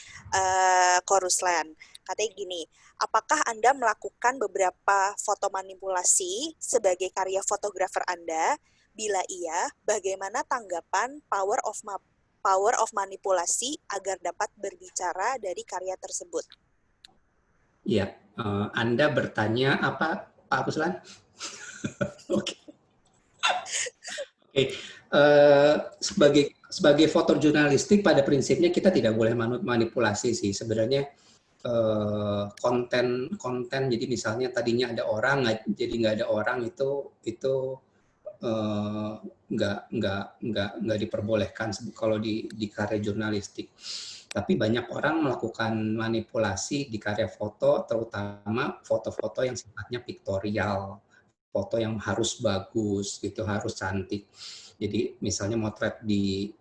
Ko Ruslan. Katanya gini, apakah Anda melakukan beberapa foto manipulasi sebagai karya fotografer Anda? Bila iya, bagaimana tanggapan power of manipulasi agar dapat berbicara dari karya tersebut? Iya, Anda bertanya apa, Pak Ruslan? Oke. Sebagai fotojurnalistik pada prinsipnya kita tidak boleh manipulasi sih sebenarnya. Konten jadi misalnya tadinya ada orang jadi nggak ada orang itu nggak diperbolehkan kalau di karya jurnalistik. Tapi banyak orang melakukan manipulasi di karya foto, terutama foto-foto yang sifatnya piktorial, foto yang harus bagus gitu, harus cantik. Jadi misalnya motret di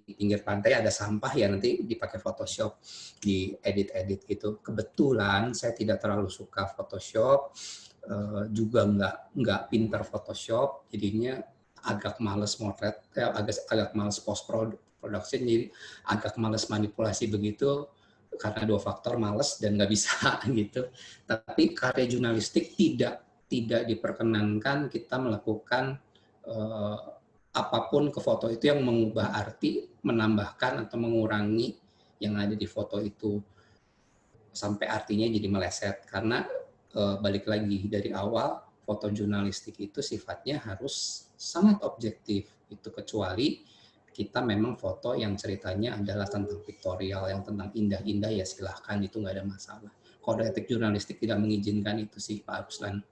pinggir pantai ada sampah ya nanti dipakai Photoshop, diedit gitu. Kebetulan saya tidak terlalu suka Photoshop, juga nggak pintar Photoshop, jadinya agak males motret, agak males post production, jadi agak males manipulasi begitu karena 2 faktor, males dan nggak bisa gitu. Tapi karya jurnalistik tidak diperkenankan kita melakukan apapun ke foto itu yang mengubah arti, menambahkan atau mengurangi yang ada di foto itu sampai artinya jadi meleset. Karena balik lagi dari awal, foto jurnalistik itu sifatnya harus sangat objektif. Itu kecuali kita memang foto yang ceritanya adalah tentang piktorial, yang tentang indah-indah ya silahkan, itu nggak ada masalah. Kode etik jurnalistik tidak mengizinkan itu sih Pak Ruslan.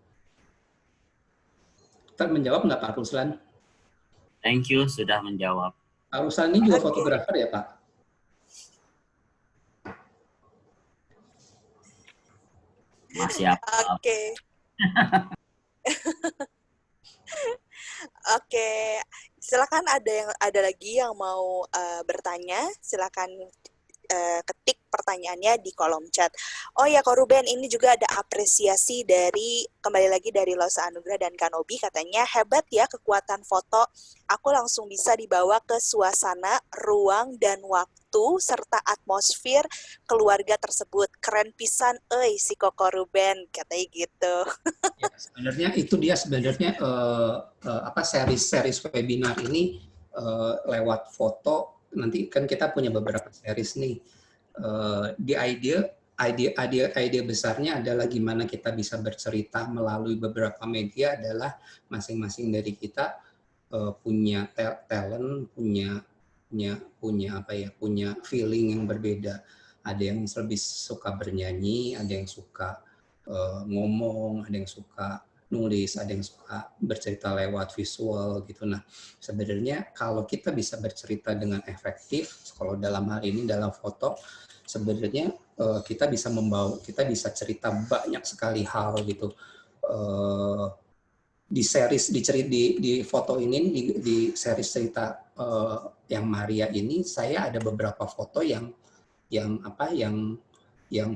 Kita menjawab nggak Pak Ruslan? Thank you sudah menjawab. Pak Ruslan ini juga fotografer ya Pak? Masih apa? Oke. Oke, silakan ada lagi yang mau bertanya, silakan ketik pertanyaannya di kolom chat. Oh ya, Ko Ruben, ini juga ada apresiasi kembali lagi dari Losa Anugrah dan Kanobi, katanya hebat ya kekuatan foto. Aku langsung bisa dibawa ke suasana, ruang, dan waktu, serta atmosfer keluarga tersebut. Keren pisan, si Ko Ruben, katanya gitu. Ya, sebenarnya itu dia sebenarnya series webinar ini lewat foto. Nanti kan kita punya beberapa series nih. Di ide besarnya adalah gimana kita bisa bercerita melalui beberapa media, adalah masing-masing dari kita punya talent, punya feeling yang berbeda. Ada yang lebih suka bernyanyi, ada yang suka ngomong, ada yang suka nulis, ada yang suka bercerita lewat visual gitu. Nah, sebenarnya kalau kita bisa bercerita dengan efektif, kalau dalam hal ini dalam foto, sebenarnya kita bisa cerita banyak sekali hal gitu. Di foto ini, di series cerita yang Maria ini, saya ada beberapa foto yang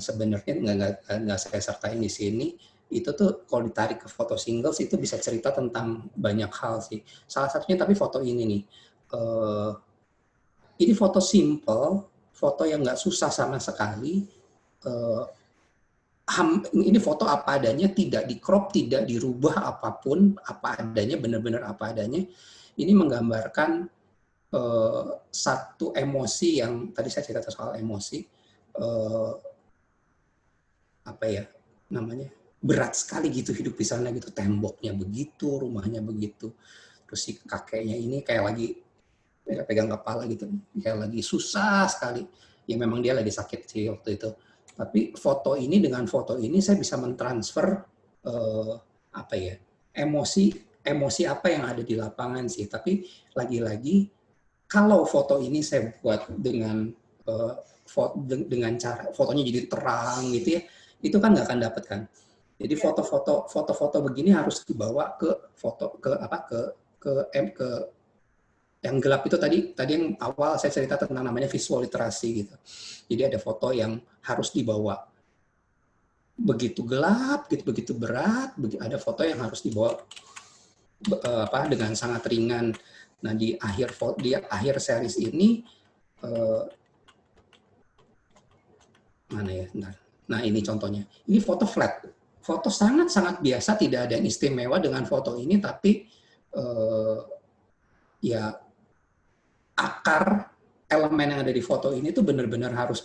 sebenarnya nggak saya sertain di sini. Itu tuh kalau ditarik ke foto singles itu bisa cerita tentang banyak hal sih. Salah satunya tapi foto ini nih. Ini foto simple, foto yang nggak susah sama sekali. Ini foto apa adanya, tidak di crop, tidak dirubah apapun, apa adanya, benar-benar apa adanya. Ini menggambarkan satu emosi yang tadi saya cerita soal emosi. Apa ya namanya? berat sekali gitu hidup di sana gitu, temboknya begitu, rumahnya begitu, terus si kakeknya ini kayak lagi pegang kepala gitu, kayak lagi susah sekali. Ya memang dia lagi sakit sih waktu itu. Tapi foto ini, dengan foto ini saya bisa mentransfer apa ya, emosi apa yang ada di lapangan sih. Tapi lagi-lagi kalau foto ini saya buat dengan dengan cara fotonya jadi terang gitu ya, itu kan nggak akan dapat kan. Jadi foto-foto begini harus dibawa ke foto ke yang gelap itu tadi yang awal saya cerita tentang namanya visual literasi gitu. Jadi ada foto yang harus dibawa begitu gelap, begitu berat, ada foto yang harus dibawa dengan sangat ringan. Nah di akhir series ini mana ya? Nah ini contohnya. Ini foto flat, foto sangat biasa, tidak ada yang istimewa dengan foto ini, tapi ya akar elemen yang ada di foto ini tuh benar-benar harus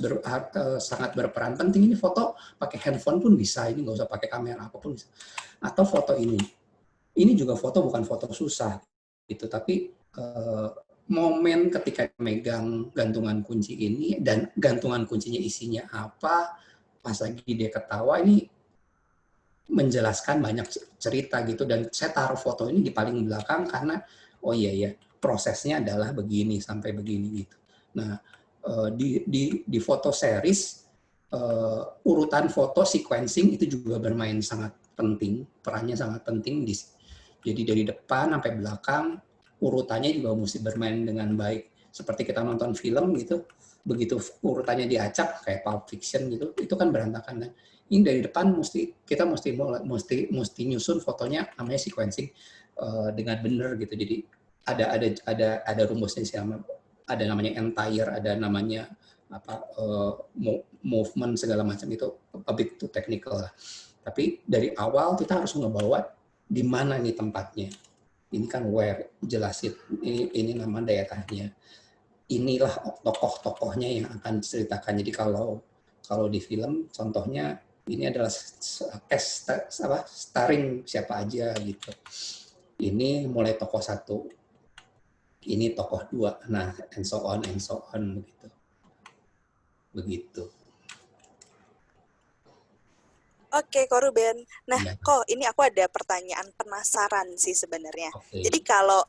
sangat berperan penting. Ini foto pakai handphone pun bisa, ini nggak usah pakai kamera apapun bisa. Atau foto ini juga foto, bukan foto susah gitu, tapi momen ketika megang gantungan kunci ini dan gantungan kuncinya isinya apa, pas lagi dia ketawa, ini menjelaskan banyak cerita gitu. Dan saya taruh foto ini di paling belakang karena oh iya prosesnya adalah begini sampai begini gitu. Nah di foto series urutan foto sequencing itu juga bermain sangat penting, perannya sangat penting. Jadi dari depan sampai belakang urutannya juga mesti bermain dengan baik. Seperti kita nonton film gitu, begitu urutannya diacak kayak Pulp Fiction gitu, itu kan berantakan kan. Ini dari depan kita mesti nyusun fotonya, namanya sequencing dengan benar gitu. Jadi ada rumusnya sih, ada namanya entire, ada namanya movement segala macam, itu a bit too technical lah. Tapi dari awal kita harus ngebawa di mana nih tempatnya. Ini kan where, jelasin ini nama daerahnya. Inilah tokoh-tokohnya yang akan diceritakan. Jadi kalau di film contohnya ini adalah starring siapa aja gitu. Ini mulai tokoh 1, ini tokoh 2, nah and so on begitu. Oke, Ko Ruben. Nah, Ya. Ko, ini aku ada pertanyaan penasaran sih sebenarnya. Okay. Jadi kalau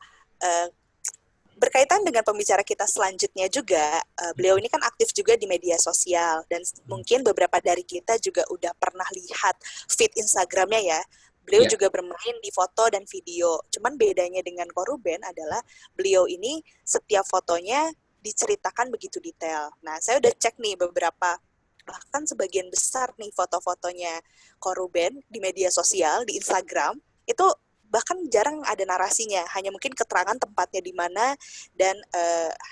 berkaitan dengan pembicara kita selanjutnya juga, beliau ini kan aktif juga di media sosial, dan mungkin beberapa dari kita juga udah pernah lihat feed Instagramnya ya. Beliau juga bermain di foto dan video. Cuman bedanya dengan Ko Ruben adalah beliau ini setiap fotonya diceritakan begitu detail. Nah, saya udah cek nih beberapa, bahkan sebagian besar nih foto-fotonya Ko Ruben di media sosial, di Instagram, itu bahkan jarang ada narasinya, hanya mungkin keterangan tempatnya di mana dan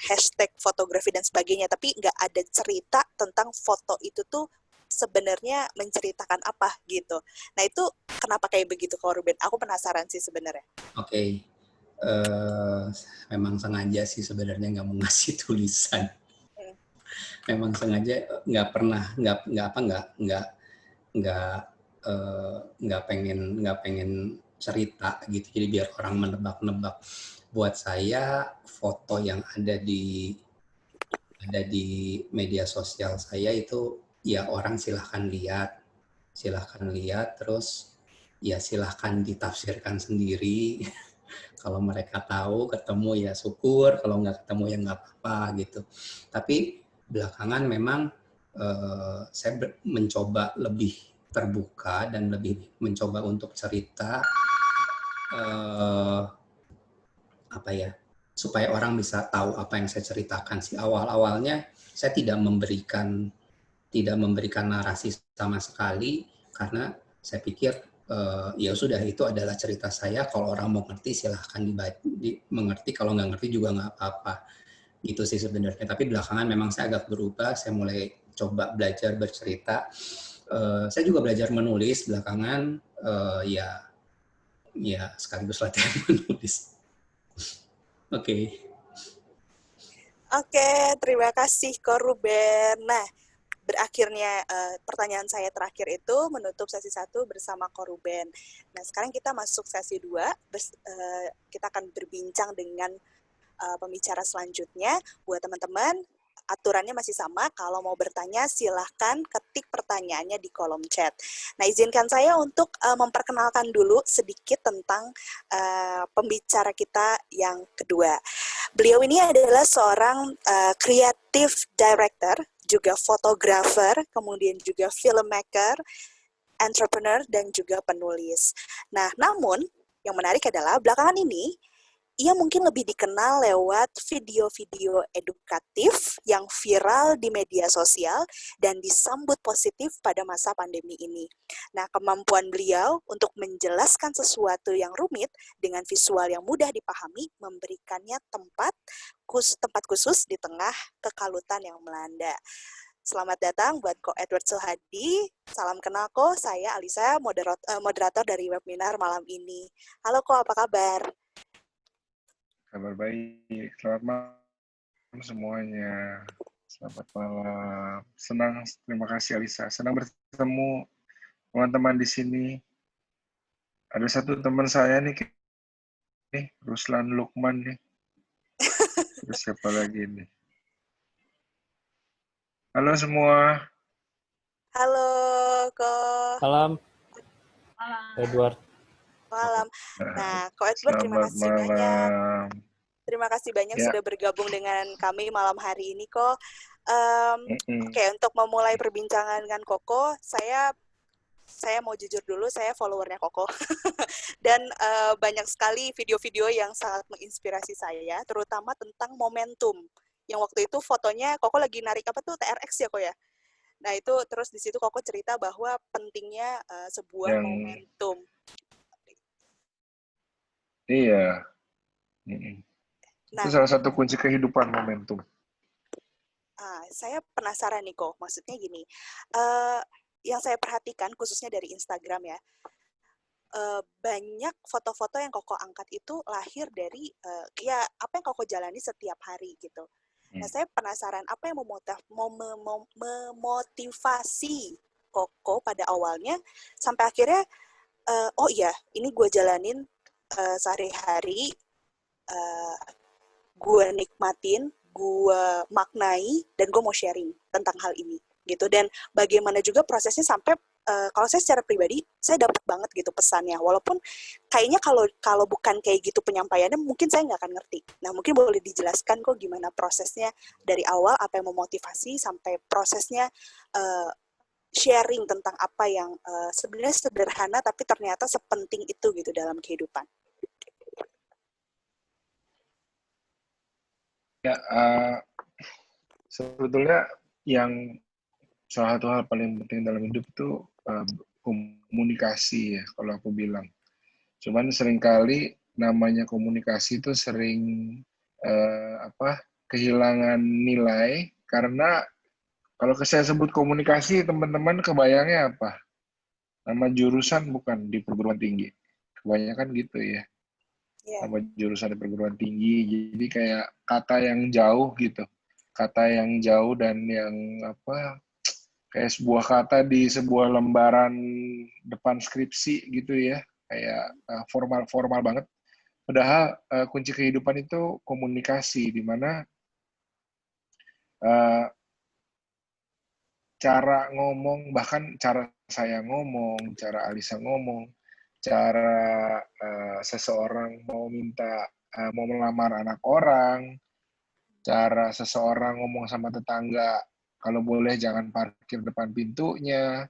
hashtag fotografi dan sebagainya, tapi nggak ada cerita tentang foto itu tuh sebenarnya menceritakan apa gitu. Nah itu kenapa kayak begitu Ko Ruben? Aku penasaran sih sebenarnya. Oke. Memang sengaja sih sebenarnya nggak mau ngasih tulisan. Memang sengaja nggak pengen cerita gitu, jadi biar orang menebak-nebak. Buat saya foto yang ada di media sosial saya itu ya orang silahkan lihat, terus ya silahkan ditafsirkan sendiri. Kalau mereka tahu ketemu ya syukur, kalau nggak ketemu ya nggak apa-apa gitu. Tapi belakangan memang saya mencoba lebih terbuka dan lebih mencoba untuk cerita supaya orang bisa tahu apa yang saya ceritakan sih. Awalnya saya tidak memberikan narasi sama sekali, karena saya pikir ya sudah, itu adalah cerita saya. Kalau orang mau ngerti silahkan mengerti, kalau nggak ngerti juga nggak apa-apa gitu sih sebenarnya. Tapi belakangan memang saya agak berubah, saya mulai coba belajar bercerita. Saya juga belajar menulis belakangan, ya sekaligus latihan menulis. Oke, terima kasih Ko Ruben. Nah, berakhirnya pertanyaan saya terakhir itu menutup sesi 1 bersama Ko Ruben. Nah, sekarang kita masuk sesi 2, kita akan berbincang dengan pembicara selanjutnya. Buat teman-teman, aturannya masih sama, kalau mau bertanya silahkan ketik pertanyaannya di kolom chat. Nah, izinkan saya untuk memperkenalkan dulu sedikit tentang pembicara kita yang kedua. Beliau ini adalah seorang creative director, juga fotografer, kemudian juga filmmaker, entrepreneur, dan juga penulis. Nah, namun yang menarik adalah belakangan ini ia mungkin lebih dikenal lewat video-video edukatif yang viral di media sosial dan disambut positif pada masa pandemi ini. Nah, kemampuan beliau untuk menjelaskan sesuatu yang rumit dengan visual yang mudah dipahami memberikannya tempat khusus di tengah kekalutan yang melanda. Selamat datang buat Ko Edward Suhadi. Salam kenal Ko, saya Alisa, moderator dari webinar malam ini. Halo Ko, apa kabar? Kabar baik. Selamat malam semuanya. Selamat malam. Senang, terima kasih Alisa. Senang bertemu teman-teman di sini. Ada satu teman saya nih, Ruslan Lukman nih. Terus siapa lagi nih? Halo semua. Halo Ko. Salam, Edward. Malam. Nah, Ko Edward, terima Selamat kasih banyak. malam. Terima kasih banyak Ya. sudah bergabung dengan kami malam hari ini, Ko. Oke, untuk memulai perbincangan dengan Koko, saya mau jujur dulu, saya followernya Koko. Dan banyak sekali video-video yang sangat menginspirasi saya, terutama tentang momentum. Yang waktu itu fotonya Koko lagi narik apa tuh, TRX ya, Ko ya? Nah, itu terus di situ Koko cerita bahwa pentingnya sebuah momentum. Iya. Nah, Itu salah satu kunci kehidupan, momentum. Saya penasaran nih Ko, maksudnya gini, yang saya perhatikan khususnya dari Instagram ya, banyak foto-foto yang Koko angkat itu lahir dari ya apa yang Koko jalani setiap hari gitu. Nah, saya penasaran apa yang memotivasi Koko pada awalnya sampai akhirnya oh iya ini gue jalanin sehari-hari, gue nikmatin, gue maknai, dan gue mau sharing tentang hal ini gitu. Dan bagaimana juga prosesnya sampai kalau saya secara pribadi saya dapat banget gitu pesannya, walaupun kayaknya kalau bukan kayak gitu penyampaiannya mungkin saya nggak akan ngerti. Nah, mungkin boleh dijelaskan kok gimana prosesnya dari awal, apa yang memotivasi sampai prosesnya sharing tentang apa yang sebenarnya sederhana tapi ternyata sepenting itu gitu dalam kehidupan. Ya, sebetulnya yang salah satu hal paling penting dalam hidup itu komunikasi ya, kalau aku bilang. Cuman seringkali namanya komunikasi itu sering kehilangan nilai karena kalau saya sebut komunikasi, teman-teman kebayangnya apa? Nama jurusan bukan di perguruan tinggi. Kebanyakan gitu ya. Nama jurusan di perguruan tinggi, jadi kayak kata yang jauh gitu, kata yang jauh dan yang kayak sebuah kata di sebuah lembaran depan skripsi gitu ya, kayak formal banget. Padahal kunci kehidupan itu komunikasi, di mana cara ngomong, bahkan cara saya ngomong, cara Alisa ngomong, cara seseorang mau melamar anak orang, cara seseorang ngomong sama tetangga, kalau boleh jangan parkir depan pintunya,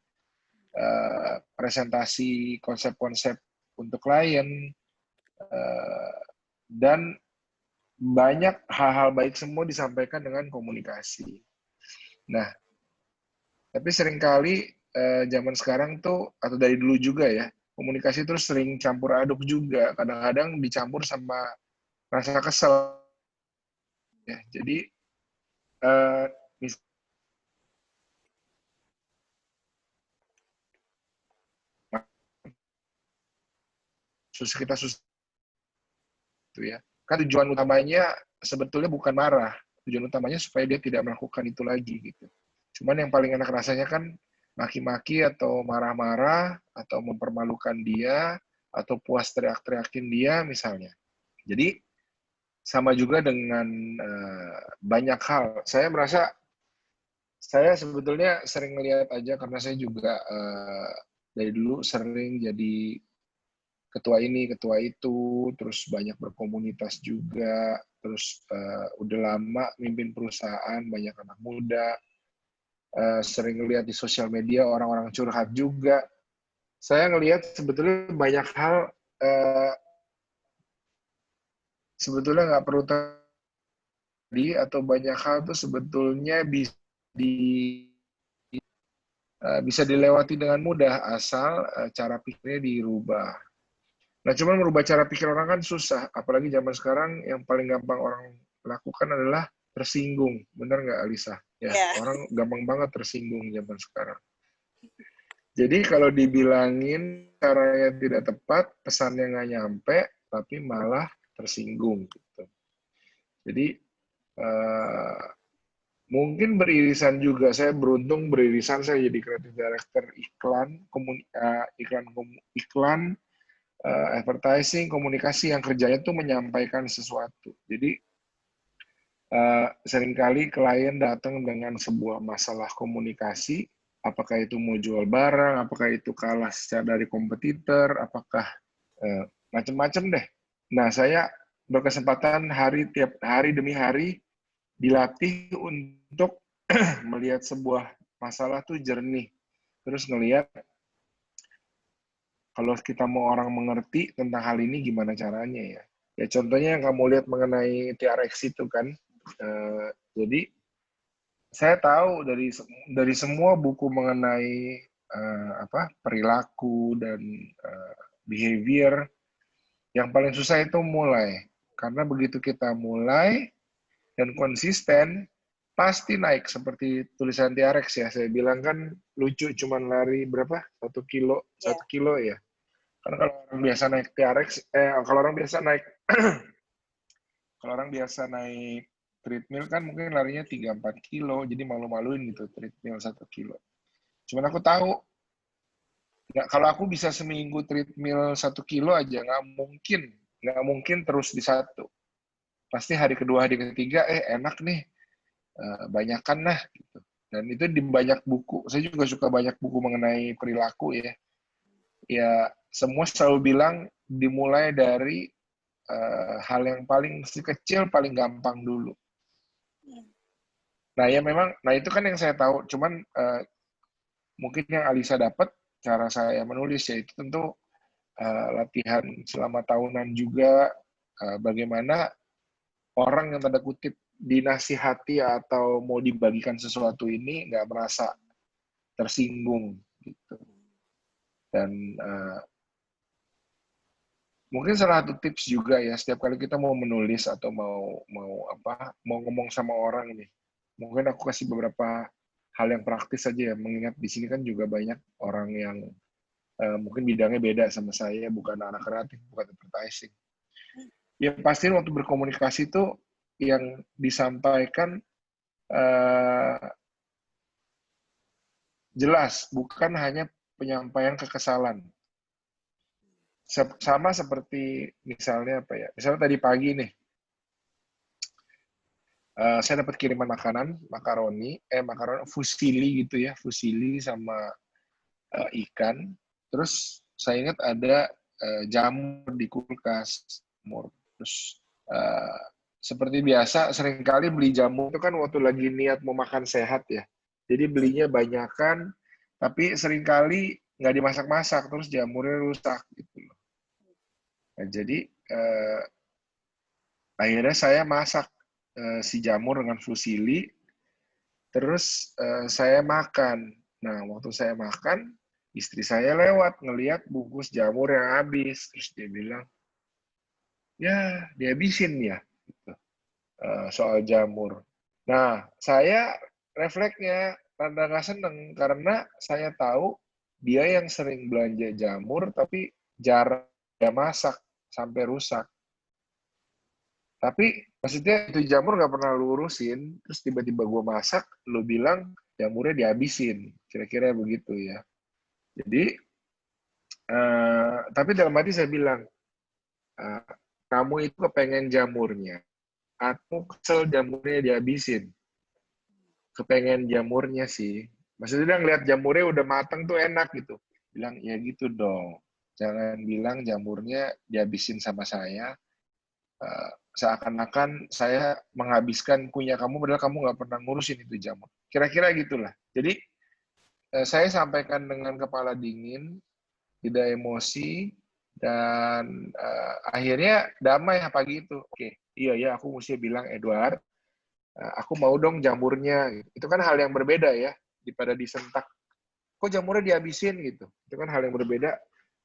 presentasi konsep-konsep untuk klien, dan banyak hal-hal baik semua disampaikan dengan komunikasi. Nah, tapi seringkali zaman sekarang tuh, atau dari dulu juga ya, komunikasi terus sering campur aduk juga, kadang-kadang dicampur sama rasa kesel. Ya, jadi kita susah itu ya. Kan tujuan utamanya sebetulnya bukan marah, tujuan utamanya supaya dia tidak melakukan itu lagi gitu. Cuman yang paling enak rasanya kan maki-maki atau marah-marah atau mempermalukan dia atau puas teriak-teriakin dia misalnya. Jadi sama juga dengan banyak hal. Saya merasa saya sebetulnya sering melihat aja karena saya juga dari dulu sering jadi ketua ini, ketua itu, terus banyak berkomunitas juga, terus udah lama mimpin perusahaan, banyak anak muda, sering lihat di sosial media orang-orang curhat juga. Saya ngelihat sebetulnya banyak hal sebetulnya nggak perlu terjadi atau banyak hal tuh sebetulnya bisa dilewati dengan mudah asal cara pikirnya dirubah. Nah, cuman merubah cara pikir orang kan susah, apalagi zaman sekarang yang paling gampang orang lakukan adalah tersinggung. Bener nggak, Alisa? Ya, orang gampang banget tersinggung zaman sekarang. Jadi kalau dibilangin caranya tidak tepat, pesannya nggak nyampe, tapi malah tersinggung. Gitu. Jadi mungkin beririsan juga. Saya beruntung beririsan, saya jadi creative director iklan, advertising, komunikasi yang kerjanya tuh menyampaikan sesuatu. Jadi seringkali klien datang dengan sebuah masalah komunikasi, apakah itu mau jual barang, apakah itu kalah secara dari kompetitor, apakah macam-macam deh. Nah, saya berkesempatan tiap hari demi hari dilatih untuk melihat sebuah masalah tuh jernih. Terus ngelihat kalau kita mau orang mengerti tentang hal ini gimana caranya ya. Ya contohnya yang kamu lihat mengenai TRX itu kan. Jadi saya tahu dari semua buku mengenai perilaku dan behavior, yang paling susah itu mulai. Karena begitu kita mulai dan konsisten, pasti naik seperti tulisan TRX ya. Saya bilang kan lucu cuman lari berapa? 1 kilo ya. Karena kalau orang biasa naik TRX, kalau orang biasa naik treadmill kan mungkin larinya 3-4 kilo, jadi malu-maluin gitu treadmill 1 kilo. Cuman aku tahu, kalau aku bisa seminggu treadmill 1 kilo aja, nggak mungkin terus di 1. Pasti hari kedua, hari ketiga, enak nih, banyakan lah gitu. Dan itu di banyak buku, saya juga suka banyak buku mengenai perilaku ya. Ya semua selalu bilang dimulai dari hal yang paling kecil, paling gampang dulu. Nah ya memang, itu kan yang saya tahu. Cuman mungkin yang Alisa dapat cara saya menulis yaitu tentu latihan selama tahunan juga, bagaimana orang yang tanda kutip dinasihati atau mau dibagikan sesuatu ini nggak merasa tersinggung gitu. Dan mungkin salah satu tips juga ya, setiap kali kita mau menulis atau mau ngomong sama orang nih, mungkin aku kasih beberapa hal yang praktis saja ya, mengingat di sini kan juga banyak orang yang mungkin bidangnya beda sama saya, bukan anak kreatif, bukan advertising. Ya pasti waktu berkomunikasi itu yang disampaikan jelas, bukan hanya penyampaian kekesalan. Sama seperti misalnya misalnya tadi pagi nih, saya dapat kiriman makanan, makaroni fusilli gitu ya, fusilli sama ikan. Terus saya ingat ada jamur di kulkas, terus seperti biasa seringkali beli jamur itu kan waktu lagi niat mau makan sehat ya. Jadi belinya banyakan, tapi seringkali nggak dimasak-masak, terus jamurnya rusak gitu loh. Nah, jadi akhirnya saya masak si jamur dengan fusilli, terus saya makan. Nah, waktu saya makan, istri saya lewat ngelihat bungkus jamur yang habis, terus dia bilang, ya dihabisin ya, gitu. Soal jamur. Nah, saya refleksnya rada nggak seneng karena saya tahu dia yang sering belanja jamur tapi jarang dia masak sampai rusak. Tapi maksudnya itu jamur nggak pernah lu urusin, terus tiba-tiba gue masak, lu bilang jamurnya dihabisin, kira-kira begitu ya. Jadi tapi dalam hati saya bilang, kamu itu kepengen jamurnya atau kesel jamurnya dihabisin? Kepengen jamurnya sih. Maksudnya ngeliat jamurnya udah mateng tuh enak gitu. Bilang, ya gitu dong. Jangan bilang jamurnya dihabisin sama saya. Seakan-akan saya menghabiskan punya kamu, padahal kamu nggak pernah ngurusin itu jamur. Kira-kira gitulah. Jadi, saya sampaikan dengan kepala dingin, tidak emosi, dan akhirnya damai pagi itu. Oke, iya ya, aku mesti bilang, Edward, aku mau dong jamurnya. Itu kan hal yang berbeda ya, daripada disentak. Kok jamurnya dihabisin gitu? Itu kan hal yang berbeda.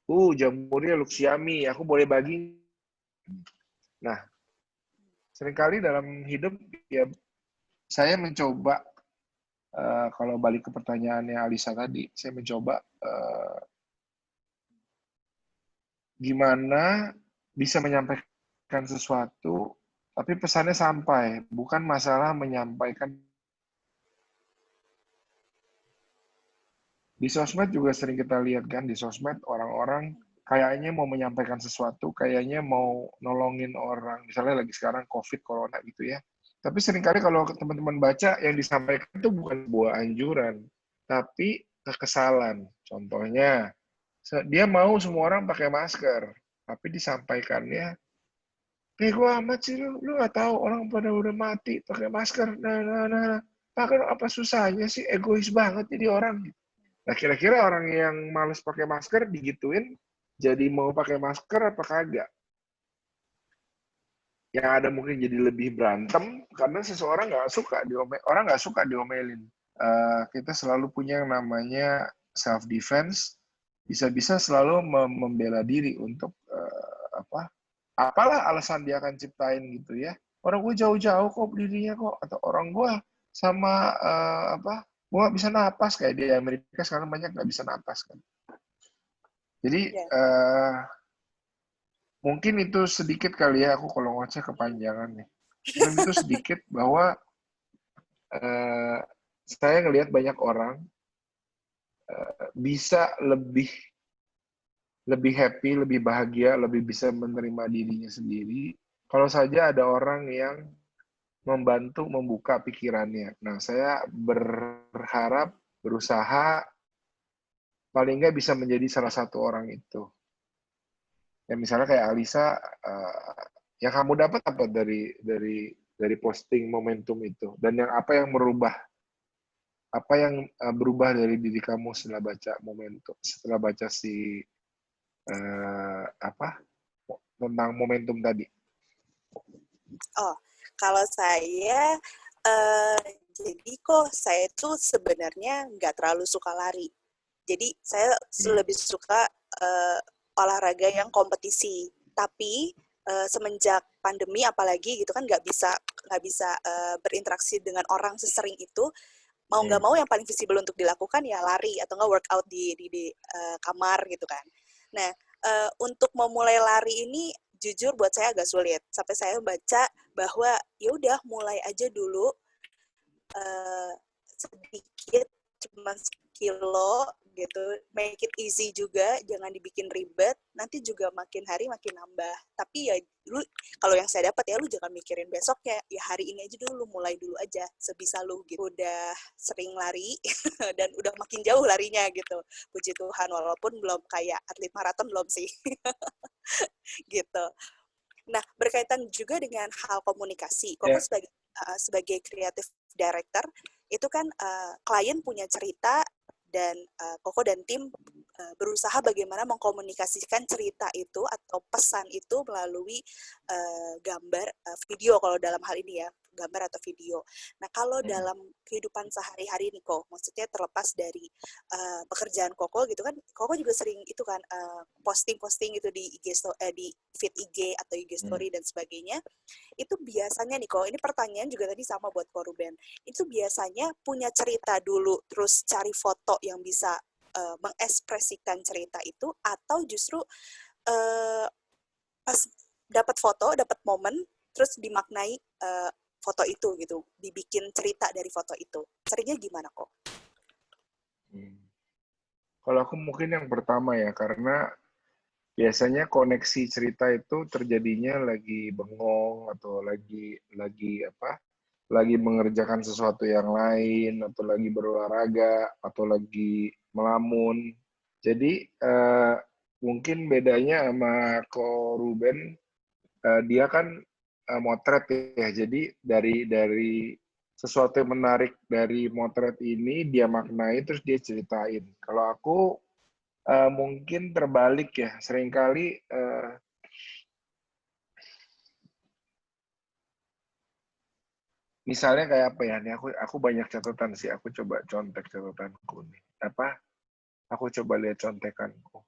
Jamurnya Luxiami, aku boleh bagi. Nah, seringkali dalam hidup ya saya mencoba, kalau balik ke pertanyaannya Alisa tadi, saya mencoba gimana bisa menyampaikan sesuatu, tapi pesannya sampai. Bukan masalah menyampaikan. Di sosmed juga sering kita lihat kan, di sosmed orang-orang kayaknya mau menyampaikan sesuatu, kayaknya mau nolongin orang, misalnya lagi sekarang COVID, Corona gitu ya. Tapi seringkali kalau teman-teman baca, yang disampaikan itu bukan sebuah anjuran, tapi kekesalan. Contohnya, dia mau semua orang pakai masker, tapi disampaikannya, gue amat sih lu nggak tahu orang pada udah mati pakai masker, pakai apa susahnya sih, egois banget jadi orang. Nah, kira-kira orang yang males pakai masker digituin, jadi mau pakai masker apa kagak? Yang ada mungkin jadi lebih berantem, karena seseorang orang nggak suka diomelin. Kita selalu punya yang namanya self-defense, bisa-bisa selalu membela diri untuk apalah alasan dia akan ciptain gitu ya. Orang gue jauh-jauh kok berdirinya kok, atau orang gue sama gue nggak bisa napas, kayak di Amerika sekarang banyak nggak bisa napas kan. Jadi mungkin itu sedikit kali ya, aku kalau ngoceh kepanjangan nih. Mungkin itu sedikit bahwa saya ngelihat banyak orang bisa lebih happy, lebih bahagia, lebih bisa menerima dirinya sendiri kalau saja ada orang yang membantu membuka pikirannya. Nah, saya berharap, berusaha, paling nggak bisa menjadi salah satu orang itu. Ya misalnya kayak Alisa, yang kamu dapat apa dari posting momentum itu? Dan yang apa yang berubah dari diri kamu setelah baca momentum, setelah baca tentang momentum tadi? Oh, kalau saya, jadi kok saya tuh sebenarnya nggak terlalu suka lari. Jadi saya lebih suka olahraga yang kompetisi. Tapi semenjak pandemi apalagi gitu kan nggak bisa berinteraksi dengan orang sesering itu, mau nggak mau yang paling visible untuk dilakukan ya lari atau nggak workout di kamar gitu kan. Nah, untuk memulai lari ini jujur buat saya agak sulit. Sampai saya baca bahwa ya udah mulai aja dulu sedikit, cuma sekilo gitu, make it easy juga, jangan dibikin ribet, nanti juga makin hari makin nambah. Tapi ya lu, kalau yang saya dapat ya lu jangan mikirin besoknya, ya hari ini aja dulu, mulai dulu aja sebisa lu gitu. Udah sering lari dan udah makin jauh larinya gitu, puji Tuhan, walaupun belum kayak atlet maraton belum sih. Gitu. Nah, berkaitan juga dengan hal komunikasi. Koko sebagai creative director, itu kan klien punya cerita dan Koko dan tim berusaha bagaimana mengkomunikasikan cerita itu atau pesan itu melalui gambar, video kalau dalam hal ini ya, gambar atau video. Nah, kalau dalam kehidupan sehari-hari nih kok, maksudnya terlepas dari pekerjaan Koko gitu kan, Koko juga sering itu kan posting-posting gitu di di feed IG atau IG story dan sebagainya. Itu biasanya nih kok, ini pertanyaan juga tadi sama buat Ko Ruben. Itu biasanya punya cerita dulu, terus cari foto yang bisa mengekspresikan cerita itu, atau justru pas dapat foto, dapat momen, terus dimaknai foto itu gitu, dibikin cerita dari foto itu. Seringnya gimana kok? Kalau aku mungkin yang pertama ya, karena biasanya koneksi cerita itu terjadinya lagi bengong atau lagi mengerjakan sesuatu yang lain, atau lagi berolahraga, atau lagi melamun. Jadi mungkin bedanya sama Ko Ruben, dia kan motret ya. Jadi dari sesuatu yang menarik dari motret ini dia maknai terus dia ceritain. Kalau aku mungkin terbalik ya. Seringkali misalnya kayak apa ya? Nih aku banyak catatan sih. Aku coba contek catatanku nih. Aku coba lihat contekanku.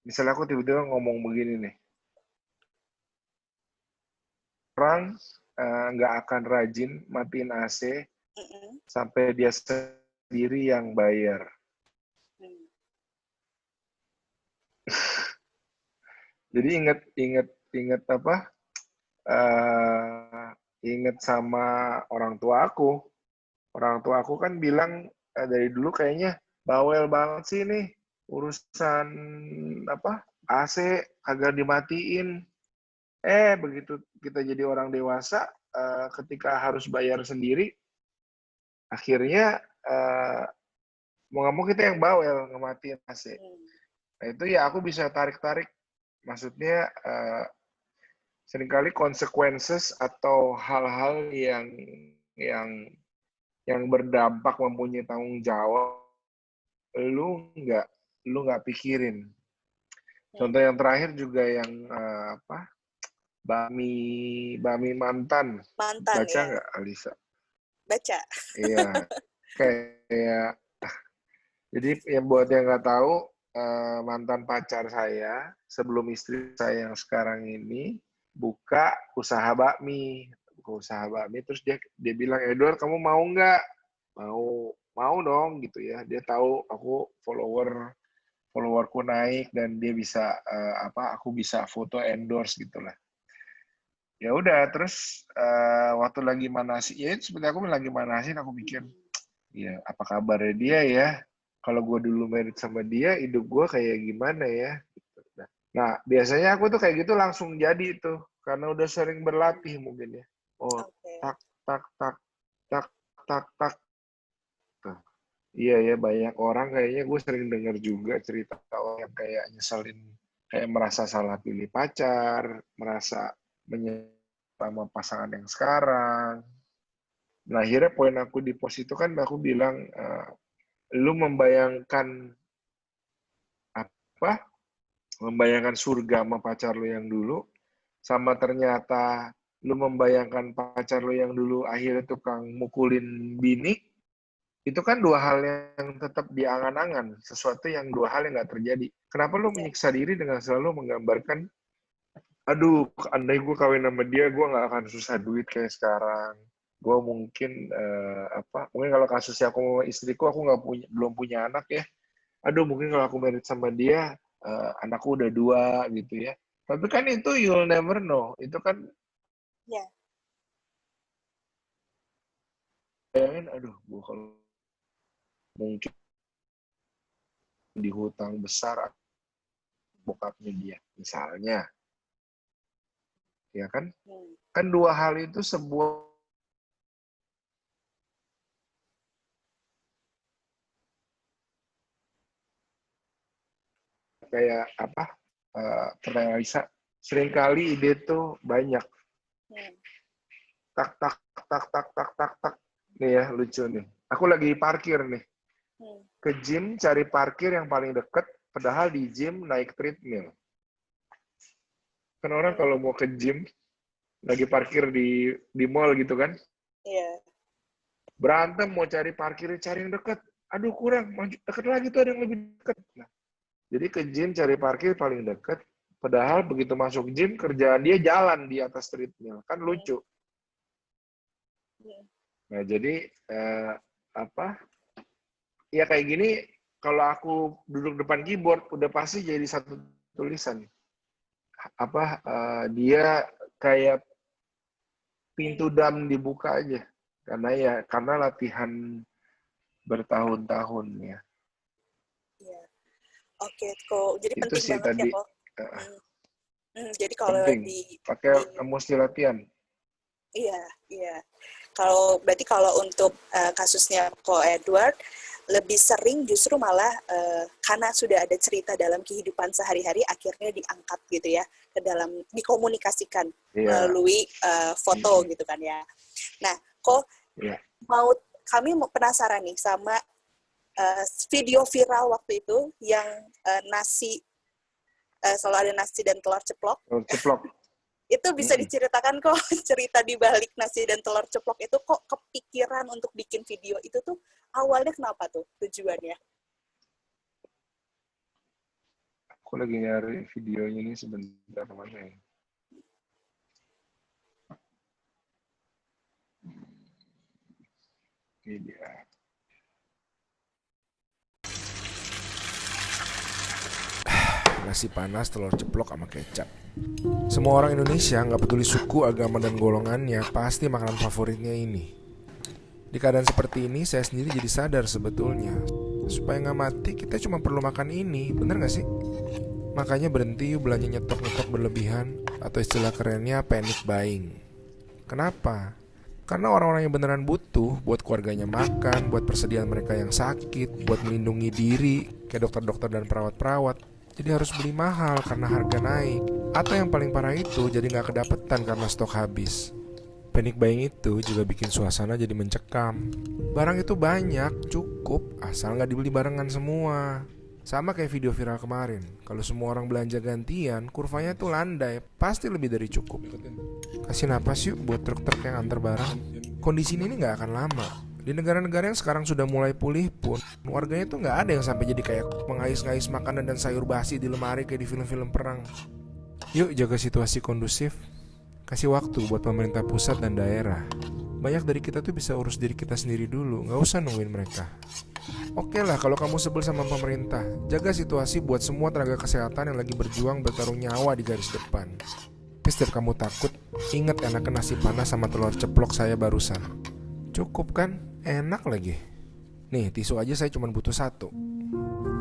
Misalnya aku tiba-tiba ngomong begini nih. Orang nggak akan rajin matiin AC sampai dia sendiri yang bayar. Jadi inget apa? Inget sama orang tua aku. Orang tua aku kan bilang dari dulu kayaknya bawel banget sih nih urusan apa AC kagak dimatiin. Begitu kita jadi orang dewasa, ketika harus bayar sendiri, akhirnya mau nggak mau kita yang bawel ngematiin AC. Nah itu ya aku bisa tarik-tarik. Maksudnya seringkali consequences atau hal-hal yang berdampak mempunyai tanggung jawab lu nggak pikirin. Contoh yang terakhir juga yang Bami mantan baca ya. nggak Alisa? Baca. Iya, kayak jadi yang buat yang nggak tahu, mantan pacar saya sebelum istri saya yang sekarang ini buka usaha bakmi terus dia bilang, Edward kamu mau nggak? Mau dong gitu ya. Dia tahu aku followerku naik dan dia bisa aku bisa foto endorse gitulah. Ya udah, terus waktu lagi manasin, ya seperti aku lagi manasin, aku pikir, ya apa kabarnya dia ya? Kalau gue dulu married sama dia, hidup gue kayak gimana ya? Nah, biasanya aku tuh kayak gitu langsung jadi itu, karena udah sering berlatih mungkin ya. Oh, tak, tak, tak, tak, tak, tak. Iya ya, banyak orang kayaknya gue sering dengar juga cerita orang yang kayak nyeselin, kayak merasa salah pilih pacar, merasa sama pasangan yang sekarang. Nah, akhirnya poin aku di post itu kan aku bilang, lu membayangkan apa? Membayangkan surga sama pacar lu yang dulu, sama ternyata lu membayangkan pacar lu yang dulu akhirnya tukang mukulin bini, itu kan dua hal yang tetap diangan-angan, sesuatu yang dua hal yang nggak terjadi. Kenapa lu menyiksa diri dengan selalu menggambarkan, aduh, andai gue kawin sama dia, gue nggak akan susah duit kayak sekarang. Gue mungkin mungkin kalau kasusnya aku sama istriku, aku belum punya anak ya. Aduh, mungkin kalau aku married sama dia, anakku udah 2 gitu ya. Tapi kan itu you'll never know. Itu kan bayangin, aduh, gue kalau mungkin di hutang besar bokapnya dia, misalnya. Ya kan? Kan dua hal itu sebuah kayak apa? Pernah Alisa, seringkali ide tuh banyak. Tak tak tak tak tak tak tak. Nih ya, lucu nih. Aku lagi parkir nih. Ke gym cari parkir yang paling deket, padahal di gym naik treadmill. Kan orang kalau mau ke gym lagi parkir di mall gitu kan? Iya. Berantem mau cari parkir, cari yang deket. Aduh kurang, deket lagi tuh ada yang lebih deket. Nah, jadi ke gym cari parkir paling deket, padahal begitu masuk gym kerjaan dia jalan di atas treadmill, kan lucu. Nah jadi ya kayak gini, kalau aku duduk depan keyboard udah pasti jadi satu tulisan. dia kayak pintu dam dibuka aja karena latihan bertahun-tahun ya. Iya. Oke, kok. Jadi Itu penting sih banget ya tadi kok. Jadi kalau penting pakai mesti latihan. Iya, iya. Berarti kalau untuk kasusnya Ko Edward lebih sering justru malah karena sudah ada cerita dalam kehidupan sehari-hari akhirnya diangkat gitu ya ke dalam dikomunikasikan melalui foto gitu kan ya. Nah, kok kami penasaran nih sama video viral waktu itu yang nasi selalu ada nasi dan telur ceplok. Telur ceplok. Itu bisa diceritakan kok cerita di balik nasi dan telur ceplok itu kok kepikiran untuk bikin video itu tuh awalnya kenapa tuh tujuannya? Aku lagi nyari videonya ini sebentar mana ya. Ini dia. Nasi panas, telur ceplok sama kecap. Semua orang Indonesia, nggak peduli suku, agama, dan golongannya, pasti makanan favoritnya ini. Di keadaan seperti ini, saya sendiri jadi sadar sebetulnya, supaya nggak mati, kita cuma perlu makan ini, bener nggak sih? Makanya berhenti yuk belanja nyetok-nyetok berlebihan, atau istilah kerennya panic buying. Kenapa? Karena orang-orang yang beneran butuh, buat keluarganya makan, buat persediaan mereka yang sakit, buat melindungi diri, kayak dokter-dokter dan perawat-perawat, jadi harus beli mahal karena harga naik. Atau yang paling parah itu jadi gak kedapetan karena stok habis. Panic buying itu juga bikin suasana jadi mencekam. Barang itu banyak, cukup, asal gak dibeli barengan semua. Sama kayak video viral kemarin. Kalau semua orang belanja gantian, kurvanya tuh landai, pasti lebih dari cukup. Kasih napas yuk buat truk-truk yang antar barang. Kondisi ini gak akan lama. Di negara-negara yang sekarang sudah mulai pulih pun, warganya tuh nggak ada yang sampai jadi kayak mengais-ngais makanan dan sayur basi di lemari kayak di film-film perang. Yuk jaga situasi kondusif. Kasih waktu buat pemerintah pusat dan daerah. Banyak dari kita tuh bisa urus diri kita sendiri dulu, nggak usah nungguin mereka. Oke lah kalau kamu sebel sama pemerintah, jaga situasi buat semua tenaga kesehatan yang lagi berjuang bertaruh nyawa di garis depan. Tapi setiap kamu takut, ingat enakan nasi panas sama telur ceplok saya barusan. Cukup kan? Enak lagi. Nih tisu aja saya cuma butuh 1.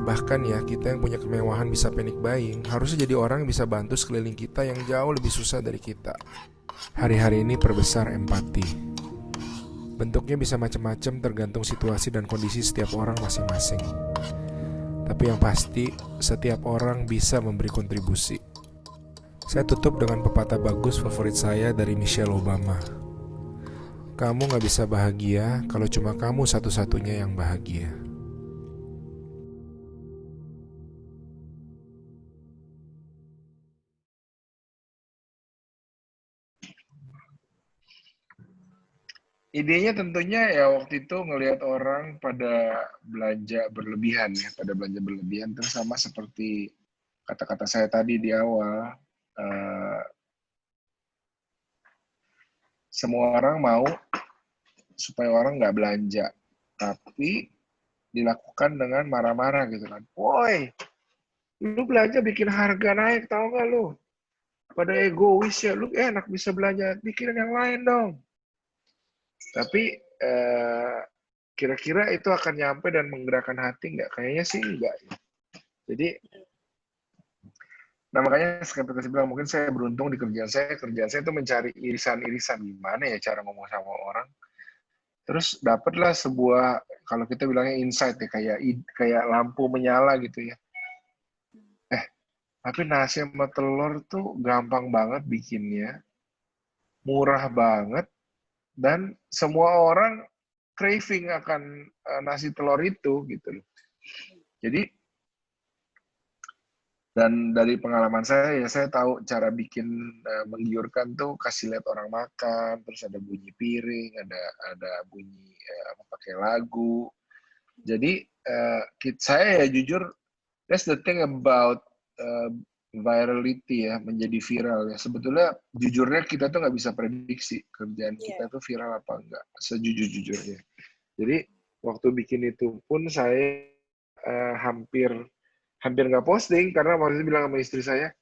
Bahkan ya kita yang punya kemewahan bisa panic buying, harusnya jadi orang yang bisa bantu sekeliling kita yang jauh lebih susah dari kita. Hari-hari ini perbesar empati. Bentuknya bisa macam-macam tergantung situasi dan kondisi setiap orang masing-masing. Tapi yang pasti setiap orang bisa memberi kontribusi. Saya tutup dengan pepatah bagus favorit saya dari Michelle Obama. Kamu gak bisa bahagia kalau cuma kamu satu-satunya yang bahagia. Idenya tentunya ya waktu itu ngelihat orang pada belanja berlebihan ya, terus sama seperti kata-kata saya tadi di awal, semua orang mau supaya orang nggak belanja, tapi dilakukan dengan marah-marah gitu kan. Woi, lu belanja bikin harga naik, tau gak lu? Pada egois ya, lu enak bisa belanja, bikin yang lain dong. Tapi kira-kira itu akan nyampe dan menggerakkan hati nggak? Kayaknya sih enggak. Jadi, nah makanya seperti saya bilang, mungkin saya beruntung di kerjaan saya itu mencari irisan-irisan gimana ya cara ngomong sama orang. Terus dapatlah sebuah, kalau kita bilangnya insight ya, kayak lampu menyala gitu ya. Tapi nasi sama telur tuh gampang banget bikinnya, murah banget, dan semua orang craving akan nasi telur itu gitu loh. Jadi, dan dari pengalaman saya ya saya tahu cara bikin menggiurkan tuh kasih lihat orang makan, terus ada bunyi piring, ada bunyi pakai lagu. Jadi saya ya jujur, that's the thing about virality ya, menjadi viral ya. Sebetulnya jujurnya kita tuh nggak bisa prediksi kerjaan kita tuh viral apa enggak, sejujur-jujurnya. Jadi waktu bikin itu pun saya hampir nggak posting karena waktu itu bilang sama istri saya,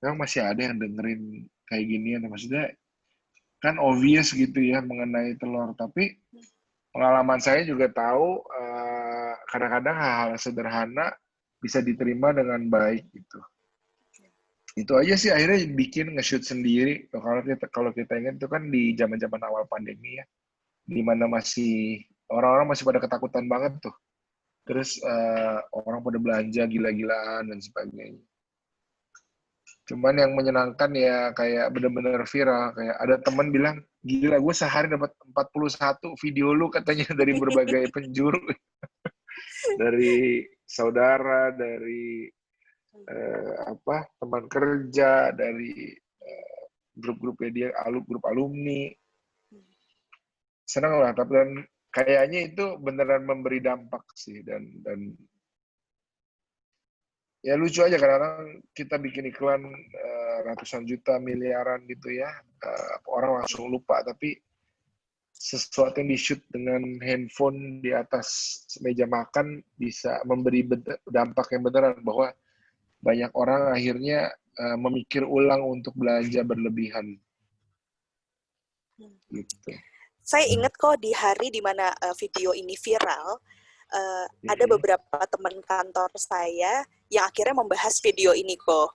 memang masih ada yang dengerin kayak ginian. Maksudnya kan obvious gitu ya mengenai telur, tapi pengalaman saya juga tahu kadang-kadang hal-hal sederhana bisa diterima dengan baik gitu. Itu aja sih akhirnya bikin nge-shoot sendiri. Kalau kita ingat itu kan di zaman-zaman awal pandemi ya, di mana masih orang-orang masih pada ketakutan banget tuh. Terus orang pada belanja gila-gilaan dan sebagainya. Cuman yang menyenangkan ya kayak bener-bener viral. Kayak ada teman bilang, gila gue sehari dapat 41 video lu katanya dari berbagai penjuru. Dari saudara, dari teman kerja, dari grup-grupnya dia, grup alumni. Senang lah, tapi dan kayaknya itu beneran memberi dampak sih. Dan ya lucu aja kadang-kadang kita bikin iklan ratusan juta, miliaran gitu ya, orang langsung lupa, tapi sesuatu yang di-shoot dengan handphone di atas meja makan bisa memberi dampak yang beneran, bahwa banyak orang akhirnya memikir ulang untuk belanja berlebihan. Gitu. Saya ingat kok di hari di mana video ini viral, ada beberapa teman kantor saya yang akhirnya membahas video ini kok.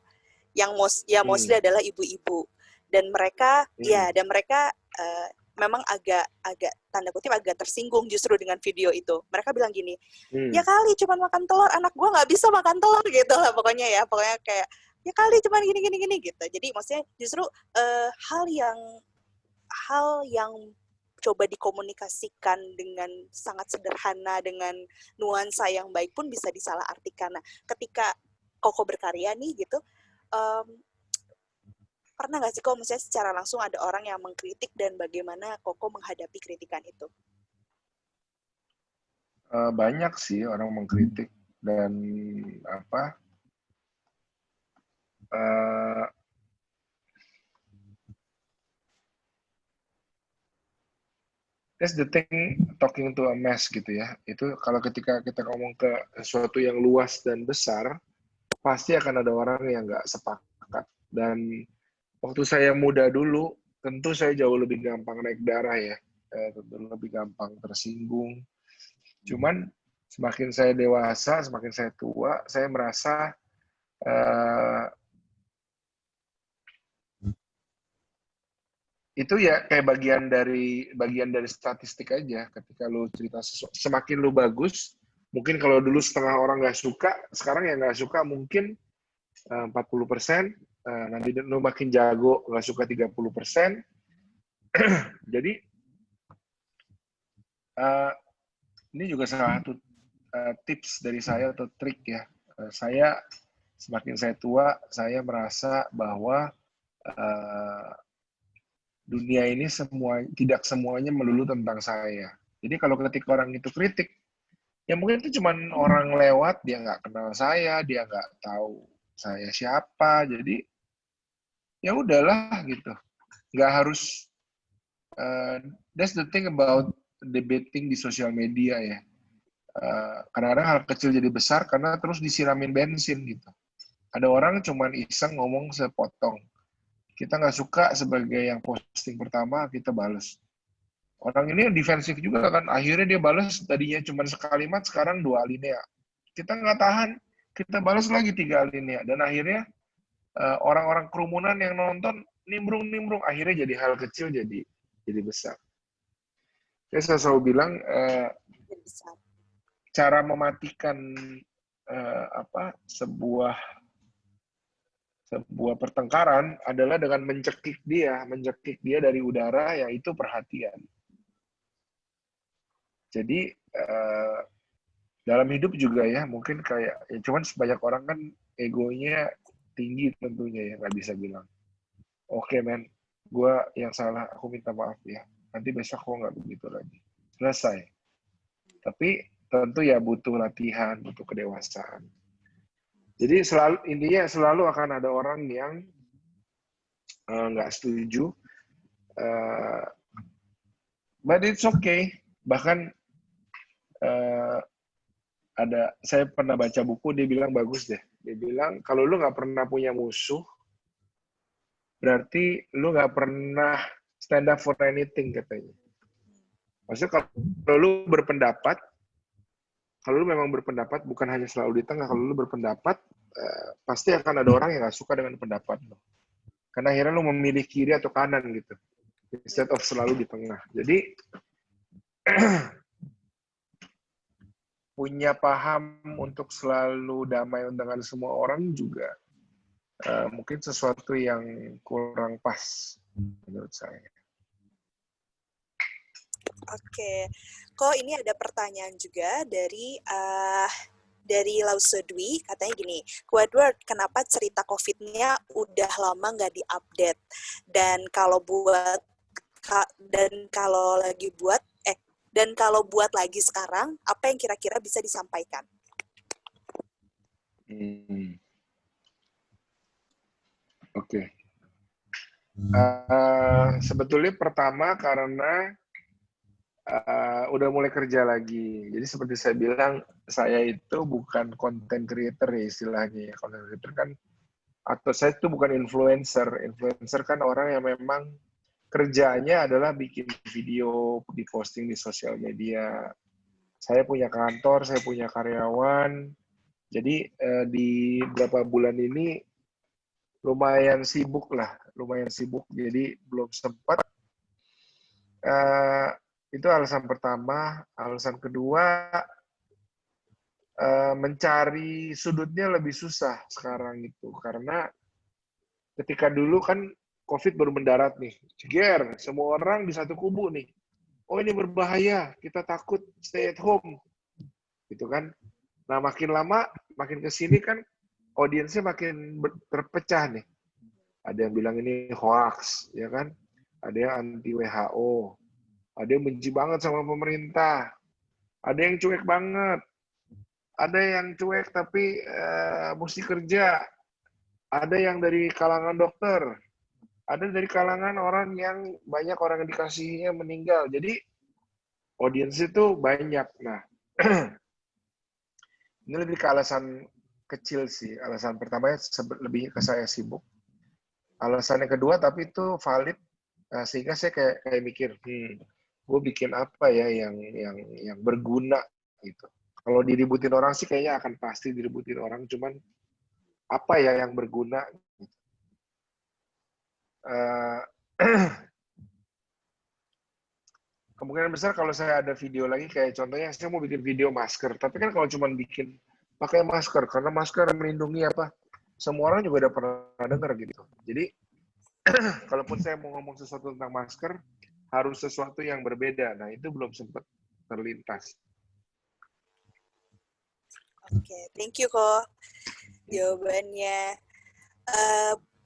Yang mostly adalah ibu-ibu, dan mereka memang agak tanda kutip agak tersinggung justru dengan video itu. Mereka bilang gini, ya kali cuma makan telur, anak gue nggak bisa makan telur gitu lah pokoknya kayak ya kali cuma gini gitu. Jadi maksudnya justru hal yang coba dikomunikasikan dengan sangat sederhana, dengan nuansa yang baik pun bisa disalahartikan. Nah, ketika Koko berkarya nih gitu, pernah nggak sih kok misalnya secara langsung ada orang yang mengkritik dan bagaimana Koko menghadapi kritikan itu? Banyak sih orang mengkritik dan that's the thing, talking to a mess gitu ya. Itu kalau ketika kita ngomong ke sesuatu yang luas dan besar, pasti akan ada orang yang nggak sepakat. Dan waktu saya muda dulu, tentu saya jauh lebih gampang naik darah ya, tentu lebih gampang tersinggung. Cuman semakin saya dewasa, semakin saya tua, saya merasa itu ya kayak bagian dari statistik aja. Ketika lu cerita sesuatu, semakin lu bagus, mungkin kalau dulu setengah orang nggak suka, sekarang yang nggak suka mungkin 40%, nanti lu makin jago nggak suka 30%. Jadi ini juga salah satu tips dari saya atau trik ya. Saya semakin saya tua, saya merasa bahwa dunia ini tidak semuanya melulu tentang saya. Jadi kalau ketika orang itu kritik, ya mungkin itu cuma orang lewat, dia nggak kenal saya, dia nggak tahu saya siapa, jadi ya udahlah gitu. Nggak harus, that's the thing about debating di sosial media ya. Kadang-kadang hal kecil jadi besar karena terus disiramin bensin gitu. Ada orang cuma iseng ngomong sepotong. Kita nggak suka sebagai yang posting pertama, kita balas. Orang ini defensif juga kan, akhirnya dia balas tadinya cuma sekalimat, sekarang 2 alinea. Kita nggak tahan, kita balas lagi 3 alinea. Dan akhirnya orang-orang kerumunan yang nonton nimbrung, akhirnya jadi hal kecil jadi besar. Saya selalu bilang, cara mematikan sebuah pertengkaran adalah dengan mencekik dia dari udara, yaitu perhatian. Jadi dalam hidup juga ya, mungkin kayak cuman sebanyak orang kan egonya tinggi tentunya ya, nggak bisa bilang, oke men, gue yang salah, aku minta maaf ya, nanti besok aku nggak begitu lagi, selesai. Tapi tentu ya butuh latihan, butuh kedewasaan. Jadi intinya selalu akan ada orang yang nggak setuju, but it's okay. Bahkan saya pernah baca buku, dia bilang bagus deh. Dia bilang kalau lu nggak pernah punya musuh, berarti lu nggak pernah stand up for anything katanya. Maksudnya kalau lu berpendapat, kalau lu memang berpendapat, bukan hanya selalu di tengah, kalau lu berpendapat, pasti akan ada orang yang nggak suka dengan pendapat lu. Karena akhirnya lu memilih kiri atau kanan gitu, instead of selalu di tengah. Jadi punya paham untuk selalu damai dengan semua orang juga mungkin sesuatu yang kurang pas menurut saya. Oke, kok ini ada pertanyaan juga dari Lausudwi, katanya gini, Edward, kenapa cerita COVID-nya udah lama nggak diupdate? Dan kalau buat lagi sekarang, apa yang kira-kira bisa disampaikan? Oke. Sebetulnya pertama karena udah mulai kerja lagi. Jadi seperti saya bilang, saya itu bukan content creator ya istilahnya. Content creator kan, atau saya itu bukan influencer. Influencer kan orang yang memang kerjanya adalah bikin video, diposting di sosial media. Saya punya kantor, saya punya karyawan. Jadi di beberapa bulan ini lumayan sibuk. Jadi belum sempat. Itu alasan pertama. Alasan kedua, mencari sudutnya lebih susah sekarang itu. Karena ketika dulu kan COVID baru mendarat nih. Jeger, semua orang di satu kubu nih. Oh ini berbahaya, kita takut stay at home. Gitu kan. Nah makin lama, makin kesini kan audiensnya makin terpecah nih. Ada yang bilang ini hoax, ya kan? Ada yang anti WHO. Ada yang benci banget sama pemerintah. Ada yang cuek banget. Ada yang cuek tapi mesti kerja. Ada yang dari kalangan dokter. Ada dari kalangan orang yang banyak orang yang dikasihinya meninggal. Jadi audiens itu banyak. Nah, ini lebih ke alasan kecil sih. Alasan pertamanya lebih ke saya sibuk. Alasan yang kedua tapi itu valid, sehingga saya kayak mikir, gue bikin apa ya yang berguna gitu. Kalau diributin orang sih kayaknya akan pasti diributin orang, cuman apa ya yang berguna? Kemungkinan besar kalau saya ada video lagi, kayak contohnya saya mau bikin video masker, tapi kan kalau cuman bikin pakai masker, karena masker melindungi apa? Semua orang juga udah pernah dengar gitu. Jadi kalaupun saya mau ngomong sesuatu tentang masker, harus sesuatu yang berbeda. Nah, itu belum sempat terlintas. Oke, thank you kok jawabannya.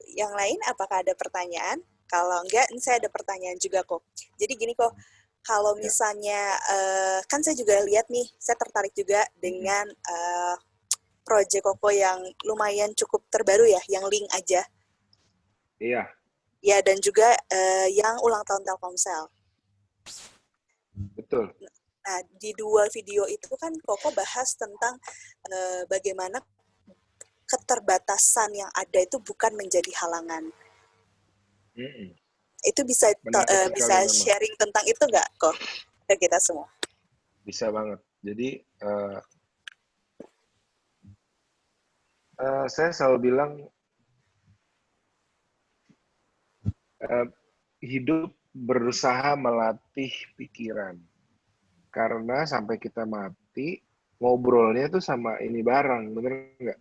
Yang lain, apakah ada pertanyaan? Kalau enggak, ini saya ada pertanyaan juga kok. Jadi gini kok, kalau misalnya, kan saya juga lihat nih, saya tertarik juga dengan project Koko yang lumayan cukup terbaru ya, yang link aja. Iya. Ya, dan juga yang ulang tahun Telkomsel. Betul. Nah, di dua video itu kan Koko bahas tentang bagaimana keterbatasan yang ada itu bukan menjadi halangan. Itu bisa sharing tentang itu nggak kok ke kita semua? Bisa banget. Jadi saya selalu bilang hidup berusaha melatih pikiran. Karena sampai kita mati, ngobrolnya itu sama ini barang, bener nggak?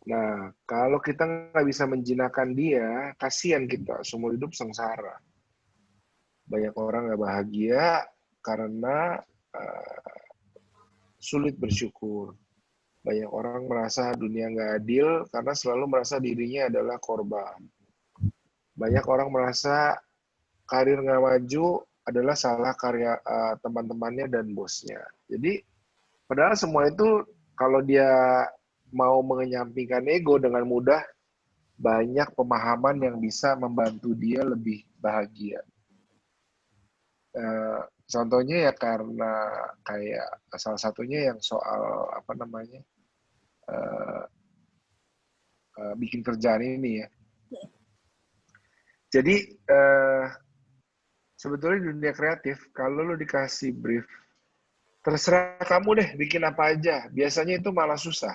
Nah, kalau kita nggak bisa menjinakkan dia, kasihan kita, seumur hidup sengsara. Banyak orang nggak bahagia karena sulit bersyukur. Banyak orang merasa dunia nggak adil karena selalu merasa dirinya adalah korban. Banyak orang merasa karir nggak maju adalah salah karya teman-temannya dan bosnya. Jadi, padahal semua itu kalau dia mau menyampingkan ego dengan mudah, banyak pemahaman yang bisa membantu dia lebih bahagia. Contohnya ya karena kayak salah satunya yang soal apa namanya bikin kerjaan ini ya. Jadi sebetulnya di dunia kreatif, kalau lo dikasih brief, terserah kamu deh bikin apa aja. Biasanya itu malah susah.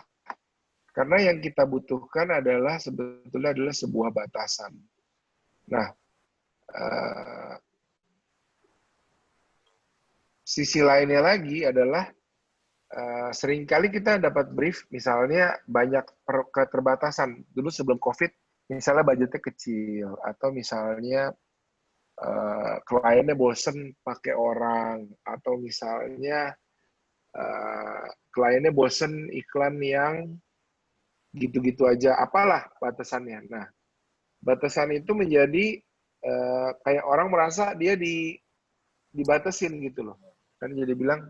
Karena yang kita butuhkan adalah sebetulnya adalah sebuah batasan. Nah, sisi lainnya lagi adalah seringkali kita dapat brief, misalnya banyak keterbatasan. Dulu sebelum COVID, misalnya budgetnya kecil, atau misalnya kliennya bosen pakai orang, atau misalnya kliennya bosen iklan yang gitu-gitu aja, apalah batasannya. Nah, batasan itu menjadi kayak orang merasa dia dibatasin gitu loh. Kan jadi bilang,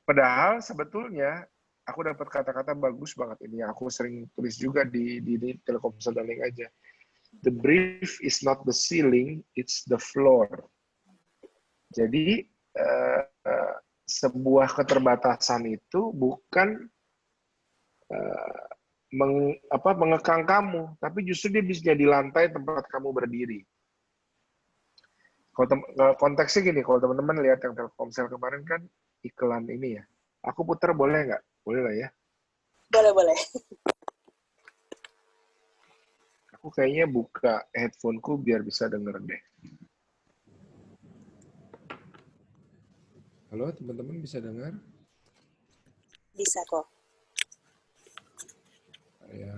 padahal sebetulnya aku dapat kata-kata bagus banget ini, aku sering tulis juga di Telkomsel dan Link aja. The brief is not the ceiling, it's the floor. Jadi sebuah keterbatasan itu bukan mengekang kamu, tapi justru dia bisa jadi lantai tempat kamu berdiri. Konteksnya gini, kalau teman-teman lihat yang Telkomsel kemarin kan iklan ini ya, aku putar boleh nggak? Boleh lah ya. Boleh. Aku kayaknya buka headphone-ku biar bisa denger deh. Halo, teman-teman bisa dengar? Bisa kok. Ya.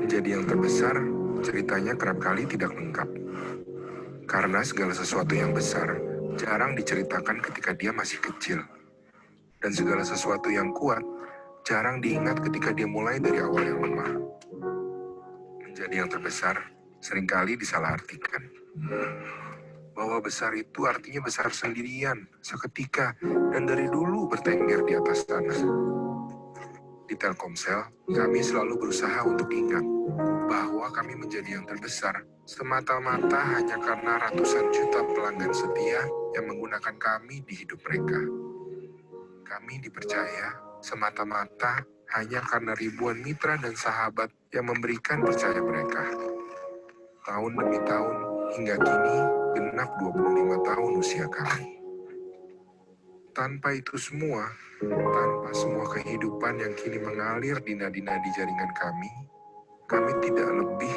Menjadi yang terbesar, ceritanya kerap kali tidak lengkap. Karena segala sesuatu yang besar jarang diceritakan ketika dia masih kecil. Dan segala sesuatu yang kuat jarang diingat ketika dia mulai dari awal yang lemah. Menjadi yang terbesar seringkali disalahartikan. Bahwa besar itu artinya besar sendirian, seketika, dan dari dulu bertengger di atas tanah. Di Telkomsel, kami selalu berusaha untuk ingat bahwa kami menjadi yang terbesar semata-mata hanya karena ratusan juta pelanggan setia yang menggunakan kami di hidup mereka. Kami dipercaya semata-mata hanya karena ribuan mitra dan sahabat yang memberikan percaya mereka. Tahun demi tahun, hingga kini genap 25 tahun usia kami. Tanpa itu semua, tanpa semua kehidupan yang kini mengalir di nadi-nadi jaringan kami tidak lebih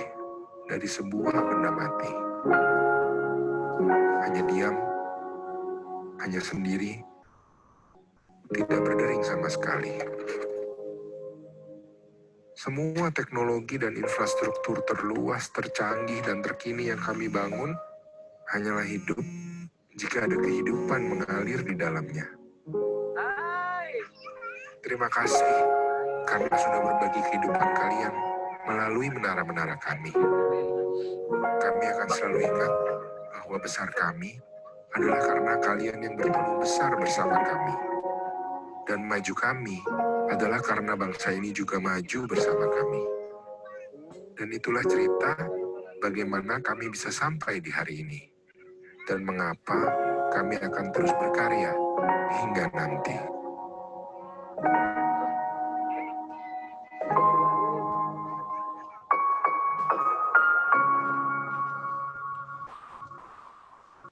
dari sebuah benda mati. Hanya diam, hanya sendiri, tidak berdering sama sekali. Semua teknologi dan infrastruktur terluas, tercanggih, dan terkini yang kami bangun hanyalah hidup jika ada kehidupan mengalir di dalamnya. Terima kasih karena sudah berbagi kehidupan kalian melalui menara-menara kami. Kami akan selalu ingat bahwa besar kami adalah karena kalian yang bertumbuh besar bersama kami. Dan maju kami adalah karena bangsa ini juga maju bersama kami. Dan itulah cerita bagaimana kami bisa sampai di hari ini. Dan mengapa kami akan terus berkarya hingga nanti.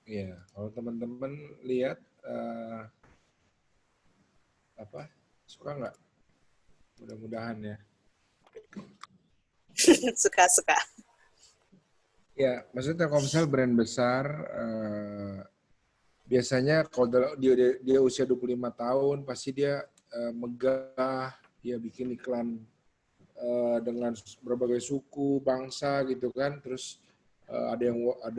Ya, kalau teman-teman lihat suka nggak? Mudah-mudahan ya. Suka. Ya, maksudnya Telkomsel brand besar, biasanya kalau dia usia 25 tahun, pasti dia megah, dia bikin iklan dengan berbagai suku, bangsa gitu kan, terus ada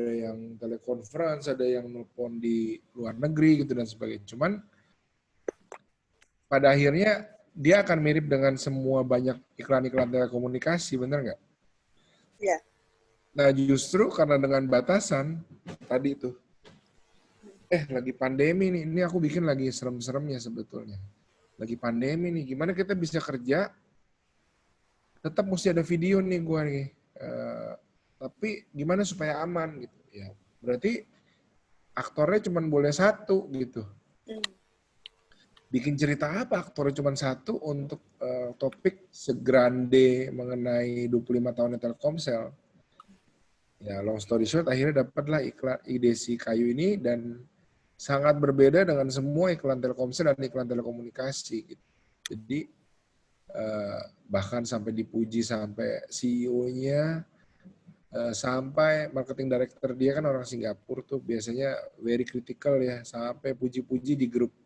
yang telekonferensi, ada yang nelpon di luar negeri gitu dan sebagainya. Cuman pada akhirnya dia akan mirip dengan semua banyak iklan-iklan telekomunikasi, benar nggak? Iya. Nah, justru karena dengan batasan tadi itu, lagi pandemi nih, ini aku bikin lagi serem-seremnya sebetulnya. Lagi pandemi nih, gimana kita bisa kerja, tetap mesti ada video nih gue nih. Tapi gimana supaya aman gitu. Ya, berarti aktornya cuma boleh satu gitu. Bikin cerita apa aktornya cuma satu untuk topik segrande mengenai 25 tahunnya Telkomsel. Ya, long story short, akhirnya dapatlah iklan ide si Kayu ini dan sangat berbeda dengan semua iklan Telkomsel dan iklan telekomunikasi. Gitu. Jadi bahkan sampai dipuji sampai CEO-nya, sampai marketing director dia kan orang Singapura tuh biasanya very critical ya, sampai puji-puji di grup.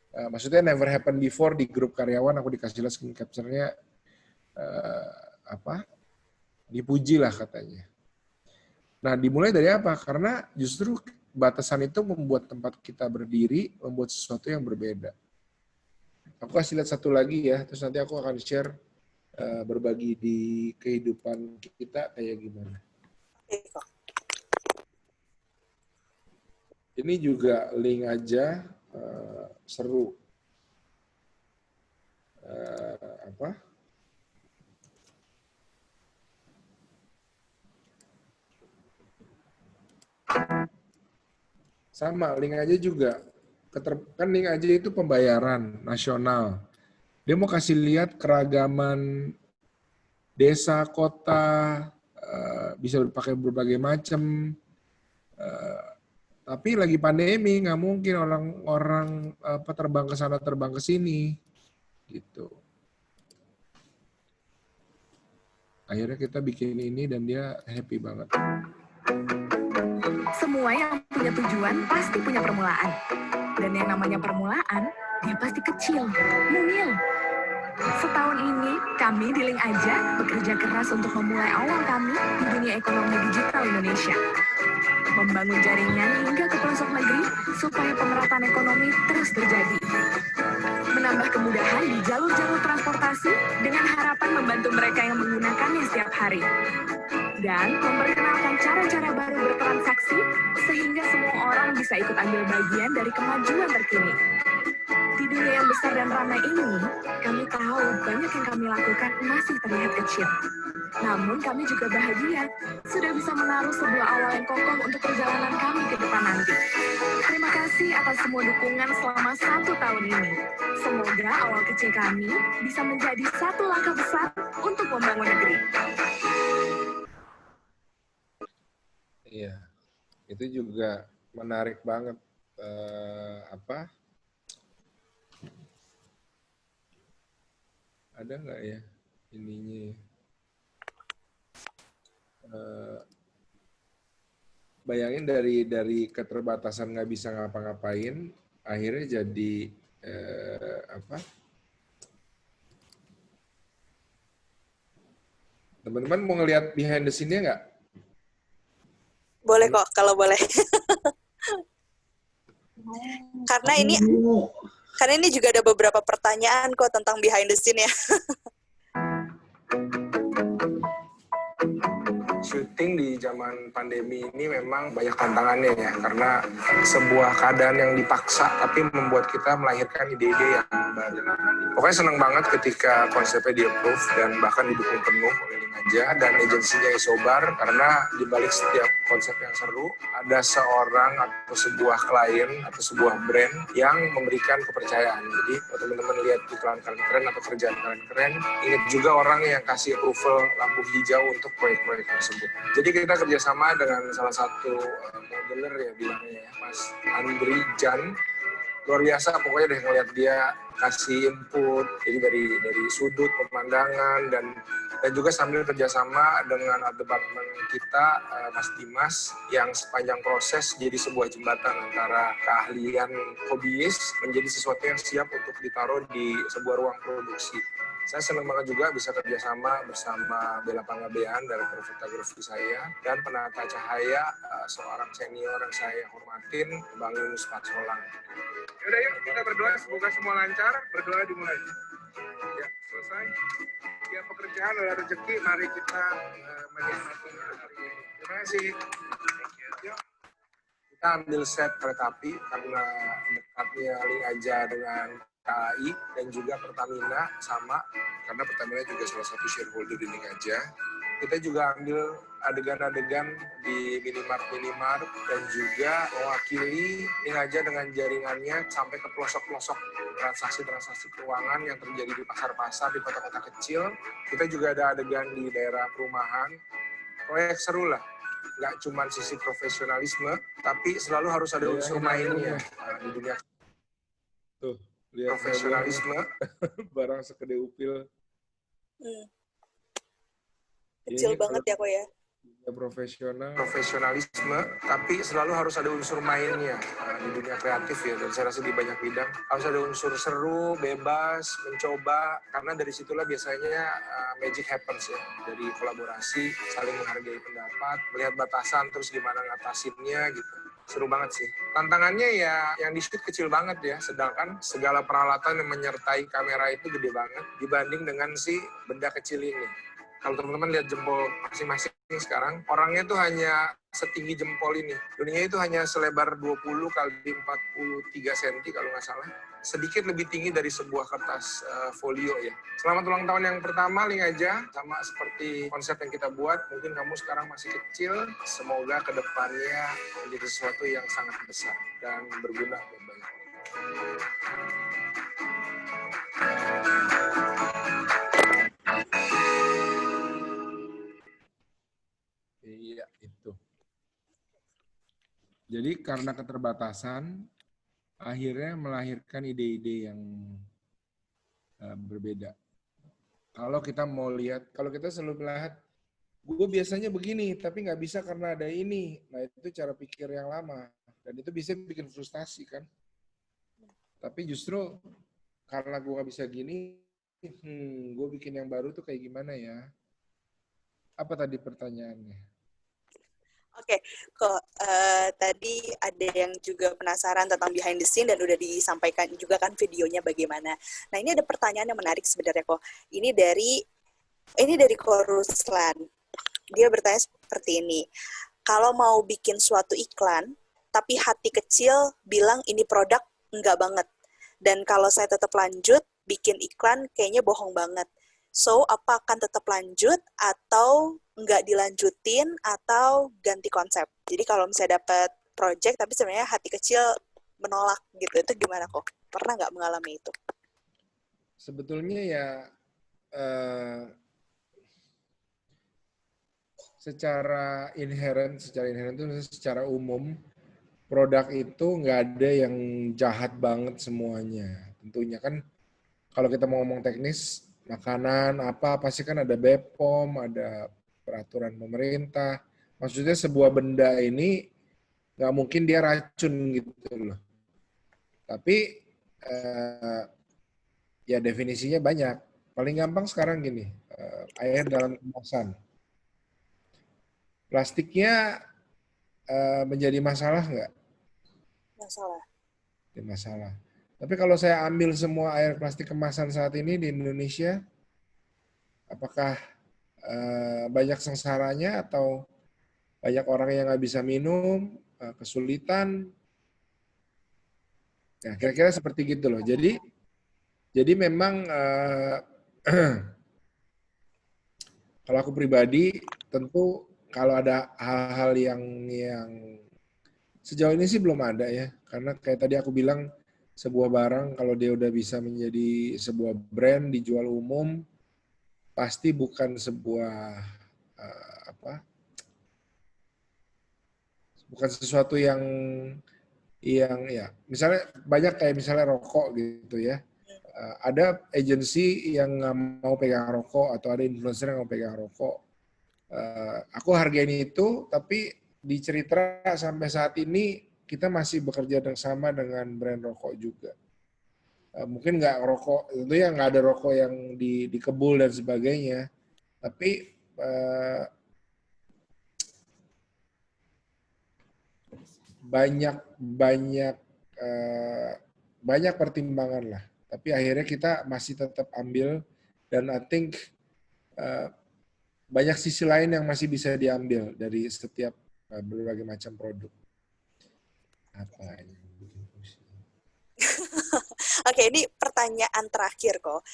Maksudnya never happen before di grup karyawan aku dikasih lihat screen capture-nya dipuji lah katanya. Nah, dimulai dari apa? Karena justru batasan itu membuat tempat kita berdiri, membuat sesuatu yang berbeda. Aku kasih lihat satu lagi ya, terus nanti aku akan share berbagi di kehidupan kita kayak gimana. Ini juga link aja, seru. Sama, link aja juga. Kan link aja itu pembayaran nasional. Dia mau kasih lihat keragaman desa, kota, bisa pakai berbagai macam. Tapi lagi pandemi, nggak mungkin orang-orang terbang ke sana, terbang ke sini. Gitu. Akhirnya kita bikin ini dan dia happy banget. Semua yang punya tujuan pasti punya permulaan. Dan yang namanya permulaan, dia pasti kecil, mungil. Setahun ini, kami di Link Aja bekerja keras untuk memulai awal kami di dunia ekonomi digital Indonesia. Membangun jaringan hingga ke pelosok negeri supaya pemerataan ekonomi terus terjadi. Menambah kemudahan di jalur-jalur transportasi dengan harapan membantu mereka yang menggunakannya setiap hari. Dan memperkenalkan cara-cara baru bertransaksi sehingga semua orang bisa ikut ambil bagian dari kemajuan terkini. Di dunia yang besar dan ramai ini, kami tahu banyak yang kami lakukan masih terlihat kecil. Namun kami juga bahagia sudah bisa menaruh sebuah awal yang kokoh untuk perjalanan kami ke depan nanti. Terima kasih atas semua dukungan selama 1 tahun ini. Semoga awal kecil kami bisa menjadi satu langkah besar untuk membangun negeri. Iya, itu juga menarik banget. Ada nggak ya ininya? Bayangin dari keterbatasan nggak bisa ngapa-ngapain, akhirnya jadi Teman-teman mau ngelihat behind the scene-nya nggak? Boleh kok, kalau boleh. Karena ini juga ada beberapa pertanyaan kok tentang behind the scene ya. Syuting di zaman pandemi ini memang banyak tantangannya ya, karena sebuah keadaan yang dipaksa tapi membuat kita melahirkan ide-ide yang baru. Pokoknya senang banget ketika konsepnya di-approve dan bahkan didukung penuh oleh Link Aja dan agensinya Isobar, karena di balik setiap konsep yang seru ada seorang atau sebuah klien atau sebuah brand yang memberikan kepercayaan. Jadi kalau teman-teman lihat iklan keren-keren atau kerjaan keren-keren, ingat juga orang yang kasih approval lampu hijau untuk proyek-proyek tersebut. Jadi kita kerjasama dengan salah satu modeler ya bilangnya ya, Mas Andri Jan. Luar biasa pokoknya deh ngeliat dia kasih input, jadi dari sudut pemandangan dan juga sambil kerjasama dengan art department kita, Mas Dimas, yang sepanjang proses jadi sebuah jembatan antara keahlian hobiis menjadi sesuatu yang siap untuk ditaruh di sebuah ruang produksi. Saya senang banget juga bisa kerjasama bersama Bella Panggabean, director fotografi saya, dan penata cahaya seorang senior yang saya hormatin, Bang Yunus Patsolang. Yaudah yuk, kita berdoa semoga semua lancar, berdoa dimulai. selesai. Ya pekerjaan adalah rezeki, mari kita menikmatinya hari ini. Terima kasih. Yuk. Kita ambil set kereta api karena dekatnya Link Aja dengan KAI dan juga Pertamina sama, karena Pertamina juga salah satu shareholder di Link Aja. Kita juga ambil adegan-adegan di minimart dan juga mewakili Link Aja dengan jaringannya sampai ke pelosok-pelosok transaksi-transaksi keuangan yang terjadi di pasar-pasar, di kota-kota kecil. Kita juga ada adegan di daerah perumahan. Proyek seru lah. Nggak cuma sisi profesionalisme, tapi selalu harus ada unsur mainnya di dunia. Tuh, lihat profesionalisme. Barang segede upil. Kecil banget ya kok ya. Profesionalisme, tapi selalu harus ada unsur mainnya di dunia kreatif ya, dan saya rasa di banyak bidang harus ada unsur seru, bebas, mencoba, karena dari situlah biasanya magic happens ya, dari kolaborasi, saling menghargai pendapat, melihat batasan, terus gimana ngatasinnya gitu. Seru banget sih. Tantangannya ya yang di shoot kecil banget ya, sedangkan segala peralatan yang menyertai kamera itu gede banget dibanding dengan si benda kecil ini. Kalau teman-teman lihat jempol masing-masing sekarang, orangnya tuh hanya setinggi jempol ini. Dunia itu hanya selebar 20 kali 43 cm kalau nggak salah. Sedikit lebih tinggi dari sebuah kertas folio ya. Selamat ulang tahun yang pertama, Link Aja. Sama seperti konsep yang kita buat, mungkin kamu sekarang masih kecil. Semoga kedepannya menjadi sesuatu yang sangat besar dan berguna buat banyak orang. Iya, itu. Jadi karena keterbatasan, akhirnya melahirkan ide-ide yang berbeda. Kalau kita mau lihat, kalau kita selalu melihat, gue biasanya begini, tapi nggak bisa karena ada ini. Nah, itu cara pikir yang lama. Dan itu bisa bikin frustasi, kan? Tapi justru karena gue nggak bisa gini, gue bikin yang baru tuh kayak gimana ya? Apa tadi pertanyaannya? Oke, kok tadi ada yang juga penasaran tentang behind the scene dan udah disampaikan juga kan videonya bagaimana. Nah, ini ada pertanyaan yang menarik sebenarnya kok. Ini dari Koruslan. Dia bertanya seperti ini. Kalau mau bikin suatu iklan, tapi hati kecil bilang ini produk enggak banget. Dan kalau saya tetap lanjut bikin iklan kayaknya bohong banget. So, apa akan tetap lanjut atau nggak dilanjutin atau ganti konsep? Jadi kalau misalnya dapat project tapi sebenarnya hati kecil menolak gitu, itu gimana kok? Pernah nggak mengalami itu? Sebetulnya ya secara inherent itu secara umum produk itu nggak ada yang jahat banget semuanya. Tentunya kan kalau kita mau ngomong teknis, makanan apa pasti kan ada BPOM, ada peraturan pemerintah. Maksudnya sebuah benda ini nggak mungkin dia racun gitu loh. Tapi ya definisinya banyak. Paling gampang sekarang gini, air dalam kemasan. Plastiknya menjadi masalah nggak? Masalah. Masalah. Tapi kalau saya ambil semua air plastik kemasan saat ini di Indonesia, apakah banyak sengsaranya atau banyak orang yang nggak bisa minum, kesulitan? Nah, kira-kira seperti gitu loh. Jadi memang kalau aku pribadi tentu kalau ada hal-hal yang sejauh ini sih belum ada ya, karena kayak tadi aku bilang sebuah barang kalau dia udah bisa menjadi sebuah brand dijual umum pasti bukan sebuah bukan sesuatu yang ya misalnya banyak kayak misalnya rokok gitu ya, ada agensi yang nggak mau pegang rokok atau ada influencer yang mau pegang rokok, aku hargain itu, tapi di cerita sampai saat ini kita masih bekerja sama dengan brand rokok juga. Mungkin nggak rokok, itu ya nggak ada rokok yang dikebul dan sebagainya. Tapi banyak pertimbangan lah. Tapi akhirnya kita masih tetap ambil Dan I think banyak sisi lain yang masih bisa diambil dari setiap berbagai macam produk. Apa yang bikin pusing? Oke, ini pertanyaan terakhir kok.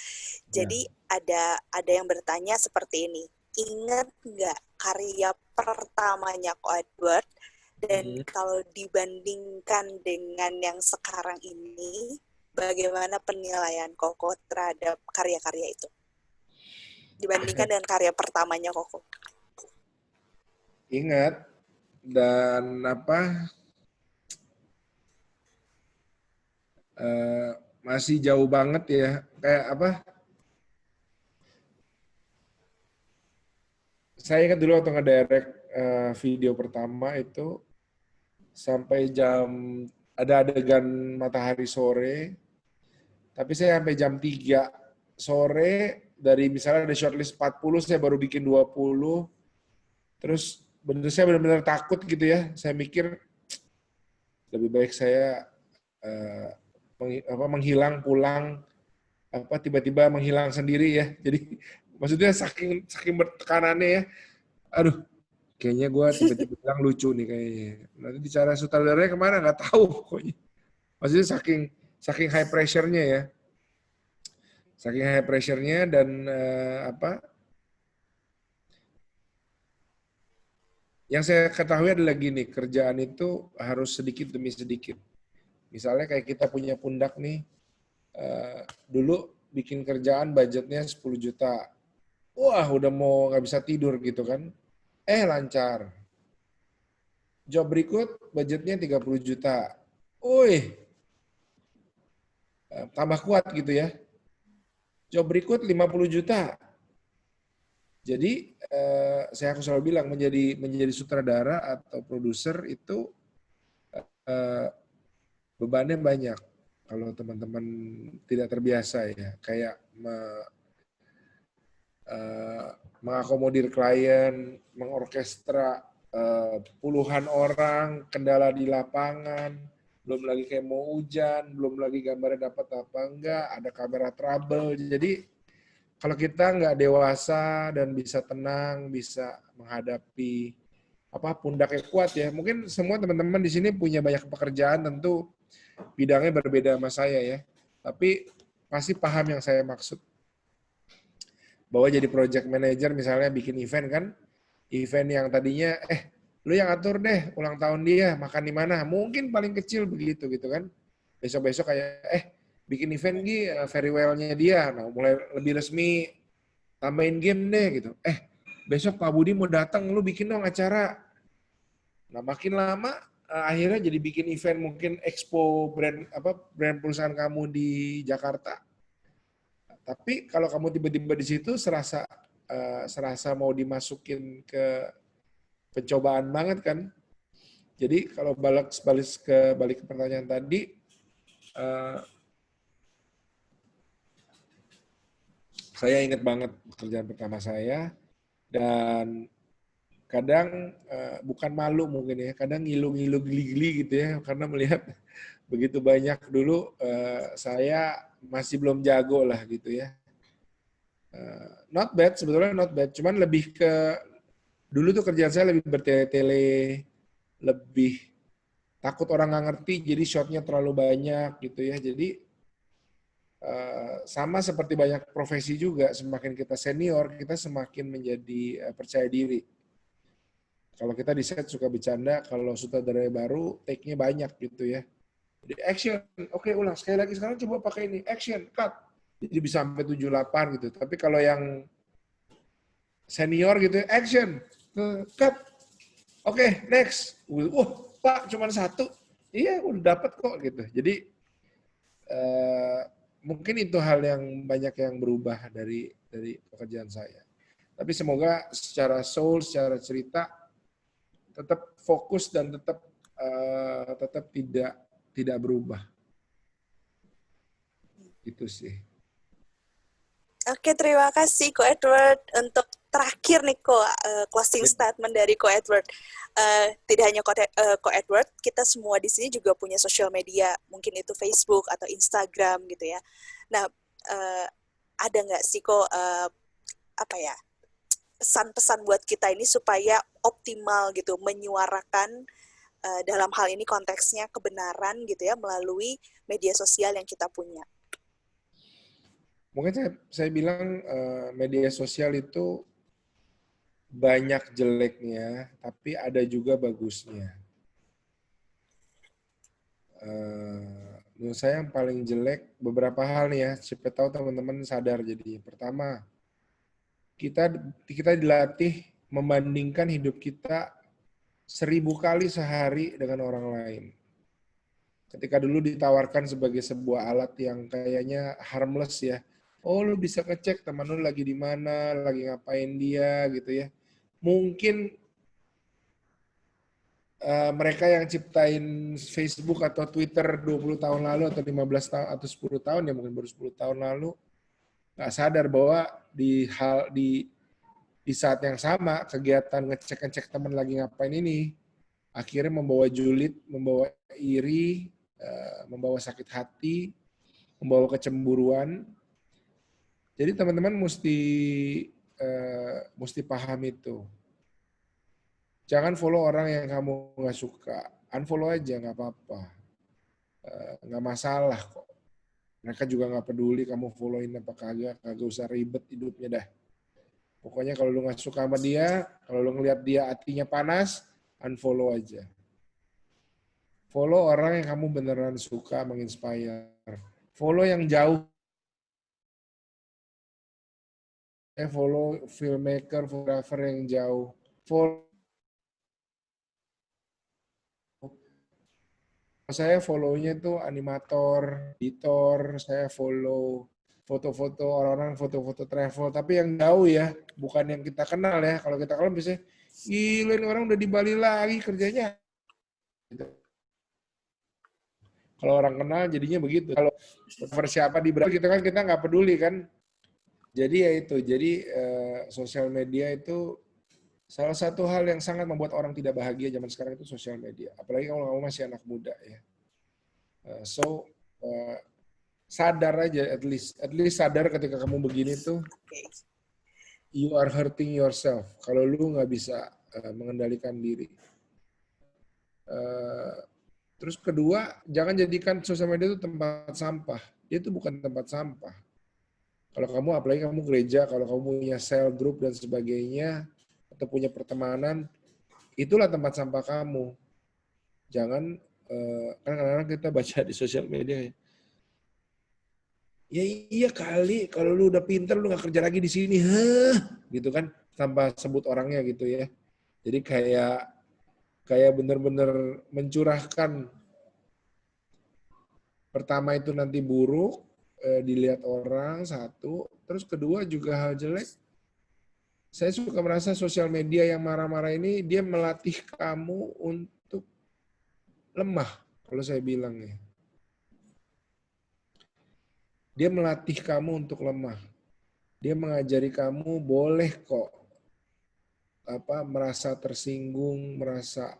Jadi ada yang bertanya seperti ini. Ingat nggak karya pertamanya Ko Edward? Dan kalau dibandingkan dengan yang sekarang ini, bagaimana penilaian Koko terhadap karya-karya itu? Dibandingkan dengan karya pertamanya Koko. Ingat, dan masih jauh banget ya. Kayak saya ingat dulu waktu ngedirect video pertama itu sampai ada adegan matahari sore, tapi saya sampai jam 3 sore, dari misalnya ada shortlist 40, saya baru bikin 20, terus saya benar-benar takut gitu ya, saya mikir lebih baik saya menghilang, pulang, tiba-tiba menghilang sendiri ya, jadi maksudnya saking tekanannya ya, aduh, kayaknya gue tiba-tiba bilang lucu nih kayaknya. Nanti bicara sutradaranya kemana nggak tahu pokoknya. Maksudnya saking high pressure-nya ya. Saking high pressure-nya dan yang saya ketahui adalah gini, kerjaan itu harus sedikit demi sedikit. Misalnya kayak kita punya pundak nih, dulu bikin kerjaan budgetnya 10 juta. Wah, udah mau nggak bisa tidur gitu kan. Lancar. Job berikut budgetnya 30 juta. Tambah kuat gitu ya. Job berikut 50 juta. Jadi saya selalu bilang menjadi sutradara atau produser itu bebannya banyak. Kalau teman-teman tidak terbiasa ya, kayak mengakomodir klien, mengorkestra puluhan orang, kendala di lapangan, belum lagi kayak mau hujan, belum lagi gambarnya dapat apa enggak, ada kamera trouble. Jadi kalau kita nggak dewasa dan bisa tenang, bisa menghadapi pundaknya kuat ya. Mungkin semua teman-teman di sini punya banyak pekerjaan, tentu bidangnya berbeda sama saya ya. Tapi pasti paham yang saya maksud. Bahwa jadi project manager misalnya bikin event kan, event yang tadinya lu yang atur deh ulang tahun dia, makan di mana, mungkin paling kecil begitu gitu kan. Besok-besok kayak bikin event very well-nya dia, nah mulai lebih resmi tambahin game deh gitu. Besok Pak Budi mau datang, lu bikin dong acara. Nah makin lama akhirnya jadi bikin event mungkin expo brand perusahaan kamu di Jakarta. Tapi kalau kamu tiba-tiba di situ serasa mau dimasukin ke pencobaan banget kan. Jadi kalau balik ke pertanyaan tadi, saya ingat banget pekerjaan pertama saya, dan kadang bukan malu mungkin ya, kadang ngilu-ngilu geli-geli gitu ya, karena melihat begitu banyak dulu saya masih belum jago lah gitu ya. Not bad, sebetulnya not bad. Cuman lebih ke, dulu tuh kerjaan saya lebih bertele-tele, lebih takut orang nggak ngerti, jadi shotnya terlalu banyak gitu ya. Jadi sama seperti banyak profesi juga, semakin kita senior, kita semakin menjadi percaya diri. Kalau kita di set suka bercanda, kalau sutradara baru, take-nya banyak gitu ya. Jadi action, oke ulang, sekali lagi, sekarang coba pakai ini, action, cut. Jadi bisa sampai 7-8 gitu. Tapi kalau yang senior gitu, action, cut. Oke, next. Pak, cuma 1. Iya, udah dapat kok gitu. Jadi mungkin itu hal yang banyak yang berubah dari pekerjaan saya. Tapi semoga secara soul, secara cerita tetap fokus dan tetap tidak berubah. Itu sih. Oke, terima kasih Ko Edward. Untuk terakhir nih closing statement dari Ko Edward. Tidak hanya Ko Edward, kita semua di sini juga punya sosial media, mungkin itu Facebook atau Instagram gitu ya. Nah, ada nggak sih kok apa ya, pesan-pesan buat kita ini supaya optimal gitu menyuarakan dalam hal ini konteksnya kebenaran gitu ya melalui media sosial yang kita punya. Mungkin saya bilang media sosial itu banyak jeleknya, tapi ada juga bagusnya. Menurut saya yang paling jelek beberapa hal nih ya, siapa tahu teman-teman sadar. Jadi pertama, kita dilatih membandingkan hidup kita 1000 kali sehari dengan orang lain. Ketika dulu ditawarkan sebagai sebuah alat yang kayaknya harmless ya, oh lu bisa ngecek teman lu lagi di mana, lagi ngapain dia gitu ya. Mungkin mereka yang ciptain Facebook atau Twitter 20 tahun lalu atau 15 tahun atau 10 tahun ya mungkin baru 10 tahun lalu nggak sadar bahwa di saat yang sama kegiatan ngecek-ngecek teman lagi ngapain ini akhirnya membawa julid, membawa iri, membawa sakit hati, membawa kecemburuan. Jadi teman-teman mesti paham itu. Jangan follow orang yang kamu nggak suka. Unfollow aja, nggak apa-apa. Nggak masalah kok. Mereka juga nggak peduli kamu followin apa kagak usah ribet hidupnya dah. Pokoknya kalau lu nggak suka sama dia, kalau lu ngelihat dia hatinya panas, unfollow aja. Follow orang yang kamu beneran suka, menginspire. Follow yang jauh. Follow filmmaker, fotografer yang jauh. Saya follow-nya tuh animator, editor, saya follow foto-foto orang-orang, foto-foto travel, tapi yang jauh ya, bukan yang kita kenal ya. Kalau kita kenal biasanya, gila ini orang udah di Bali lagi kerjanya. Kalau orang kenal jadinya begitu. Kalau siapa di Bali kita nggak peduli kan. Jadi ya itu, jadi sosial media itu salah satu hal yang sangat membuat orang tidak bahagia zaman sekarang itu sosial media. Apalagi kalau kamu masih anak muda ya. Sadar aja, at least sadar ketika kamu begini tuh, you are hurting yourself. Kalau lu nggak bisa mengendalikan diri. Terus kedua, jangan jadikan sosial media itu tempat sampah. Dia itu bukan tempat sampah. Kalau kamu, apalagi kamu gereja, kalau kamu punya cell group dan sebagainya, atau punya pertemanan, itulah tempat sampah kamu. Jangan, kan kadang-kadang kita baca di sosial media, ya iya kali, kalau lu udah pinter, lu gak kerja lagi di sini, gitu kan, tanpa sebut orangnya gitu ya. Jadi kayak bener-bener mencurahkan. Pertama itu nanti buruk, dilihat orang, satu. Terus kedua juga hal jelek. Saya suka merasa sosial media yang marah-marah ini, dia melatih kamu untuk lemah, kalau saya bilang ya. Dia melatih kamu untuk lemah. Dia mengajari kamu boleh kok merasa tersinggung, merasa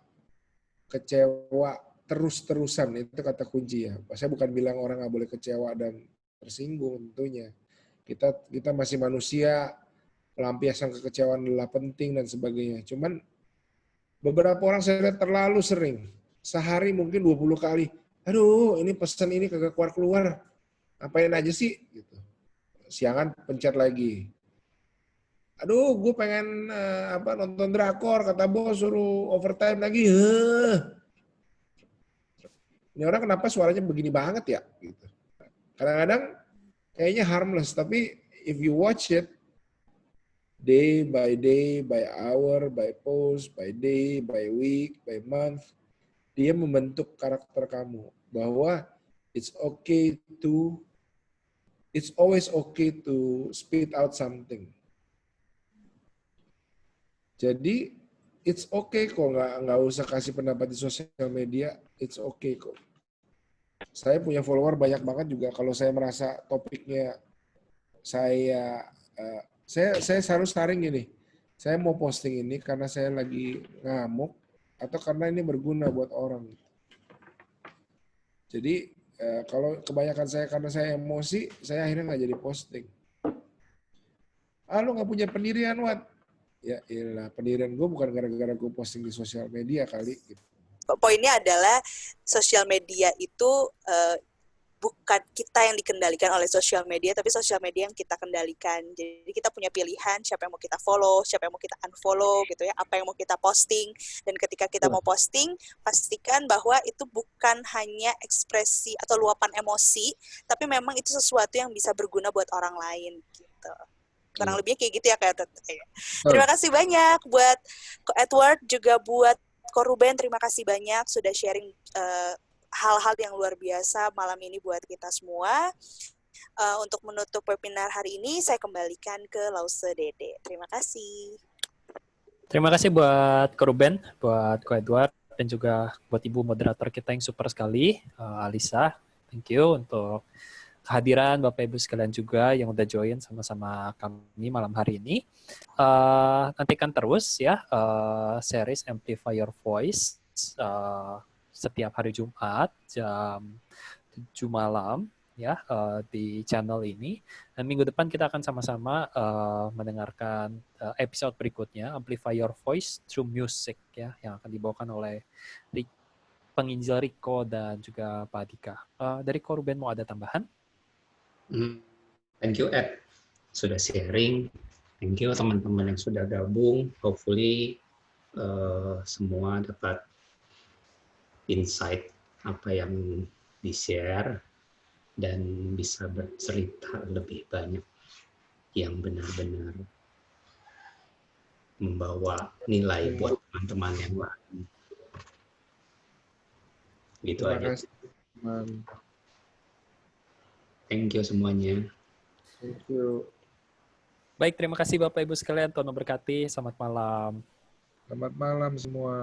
kecewa terus-terusan. Itu kata kunci ya. Saya bukan bilang orang nggak boleh kecewa dan tersinggung tentunya. Kita masih manusia, pelampiasan kekecewaan adalah penting dan sebagainya. Cuman beberapa orang saya lihat terlalu sering. Sehari mungkin 20 kali. Aduh, ini pesan ini kagak keluar-keluar. Apain aja sih? Gitu. Siangan pencet lagi. Aduh, gue pengen nonton drakor, kata bos suruh overtime lagi. Ini orang kenapa suaranya begini banget ya? Gitu. Kadang-kadang kayaknya harmless, tapi if you watch it, day, by hour, by post, by day, by week, by month, dia membentuk karakter kamu. Bahwa it's always okay to spit out something. Jadi, it's okay kok, nggak usah kasih pendapat di sosial media, it's okay kok. Saya punya follower banyak banget juga, kalau saya merasa topiknya saya selalu sharing gini, saya mau posting ini karena saya lagi ngamuk, atau karena ini berguna buat orang. Jadi, kalau kebanyakan saya karena saya emosi, saya akhirnya nggak jadi posting. Lu nggak punya pendirian, Wat. Ya iyalah, pendirian gue bukan gara-gara gue posting di sosial media kali. Gitu. Poinnya adalah sosial media itu bukan kita yang dikendalikan oleh sosial media, tapi sosial media yang kita kendalikan. Jadi kita punya pilihan siapa yang mau kita follow, siapa yang mau kita unfollow gitu ya, apa yang mau kita posting. Dan ketika kita mau posting, pastikan bahwa itu bukan hanya ekspresi atau luapan emosi, tapi memang itu sesuatu yang bisa berguna buat orang lain gitu. Kurang lebihnya kayak gitu ya Kak. Terima kasih banyak buat Ko Edward, juga buat Ko Ruben, terima kasih banyak sudah sharing hal-hal yang luar biasa malam ini buat kita semua. Untuk menutup webinar hari ini, saya kembalikan ke Lause Dede. Terima kasih. Terima kasih buat Ko Ruben, buat Ko Edward, dan juga buat Ibu moderator kita yang super sekali, Alisa. Thank you untuk kehadiran Bapak Ibu sekalian juga yang udah join sama-sama kami malam hari ini. Nantikan terus ya series Amplify Your Voice setiap hari Jumat jam 7 malam ya di channel ini. Dan minggu depan kita akan sama-sama mendengarkan episode berikutnya, Amplify Your Voice Through Music ya, yang akan dibawakan oleh penginjil Riko dan juga Pak Dika. Dari Ko Ruben mau ada tambahan? Thank you Ed, sudah sharing. Thank you teman-teman yang sudah gabung. Hopefully semua dapat insight apa yang di-share dan bisa bercerita lebih banyak yang benar-benar membawa nilai buat teman-teman yang lain. Gitu aja. Thank you semuanya. Thank you. Baik, terima kasih Bapak Ibu sekalian. Tuhan memberkati. Selamat malam. Selamat malam semua.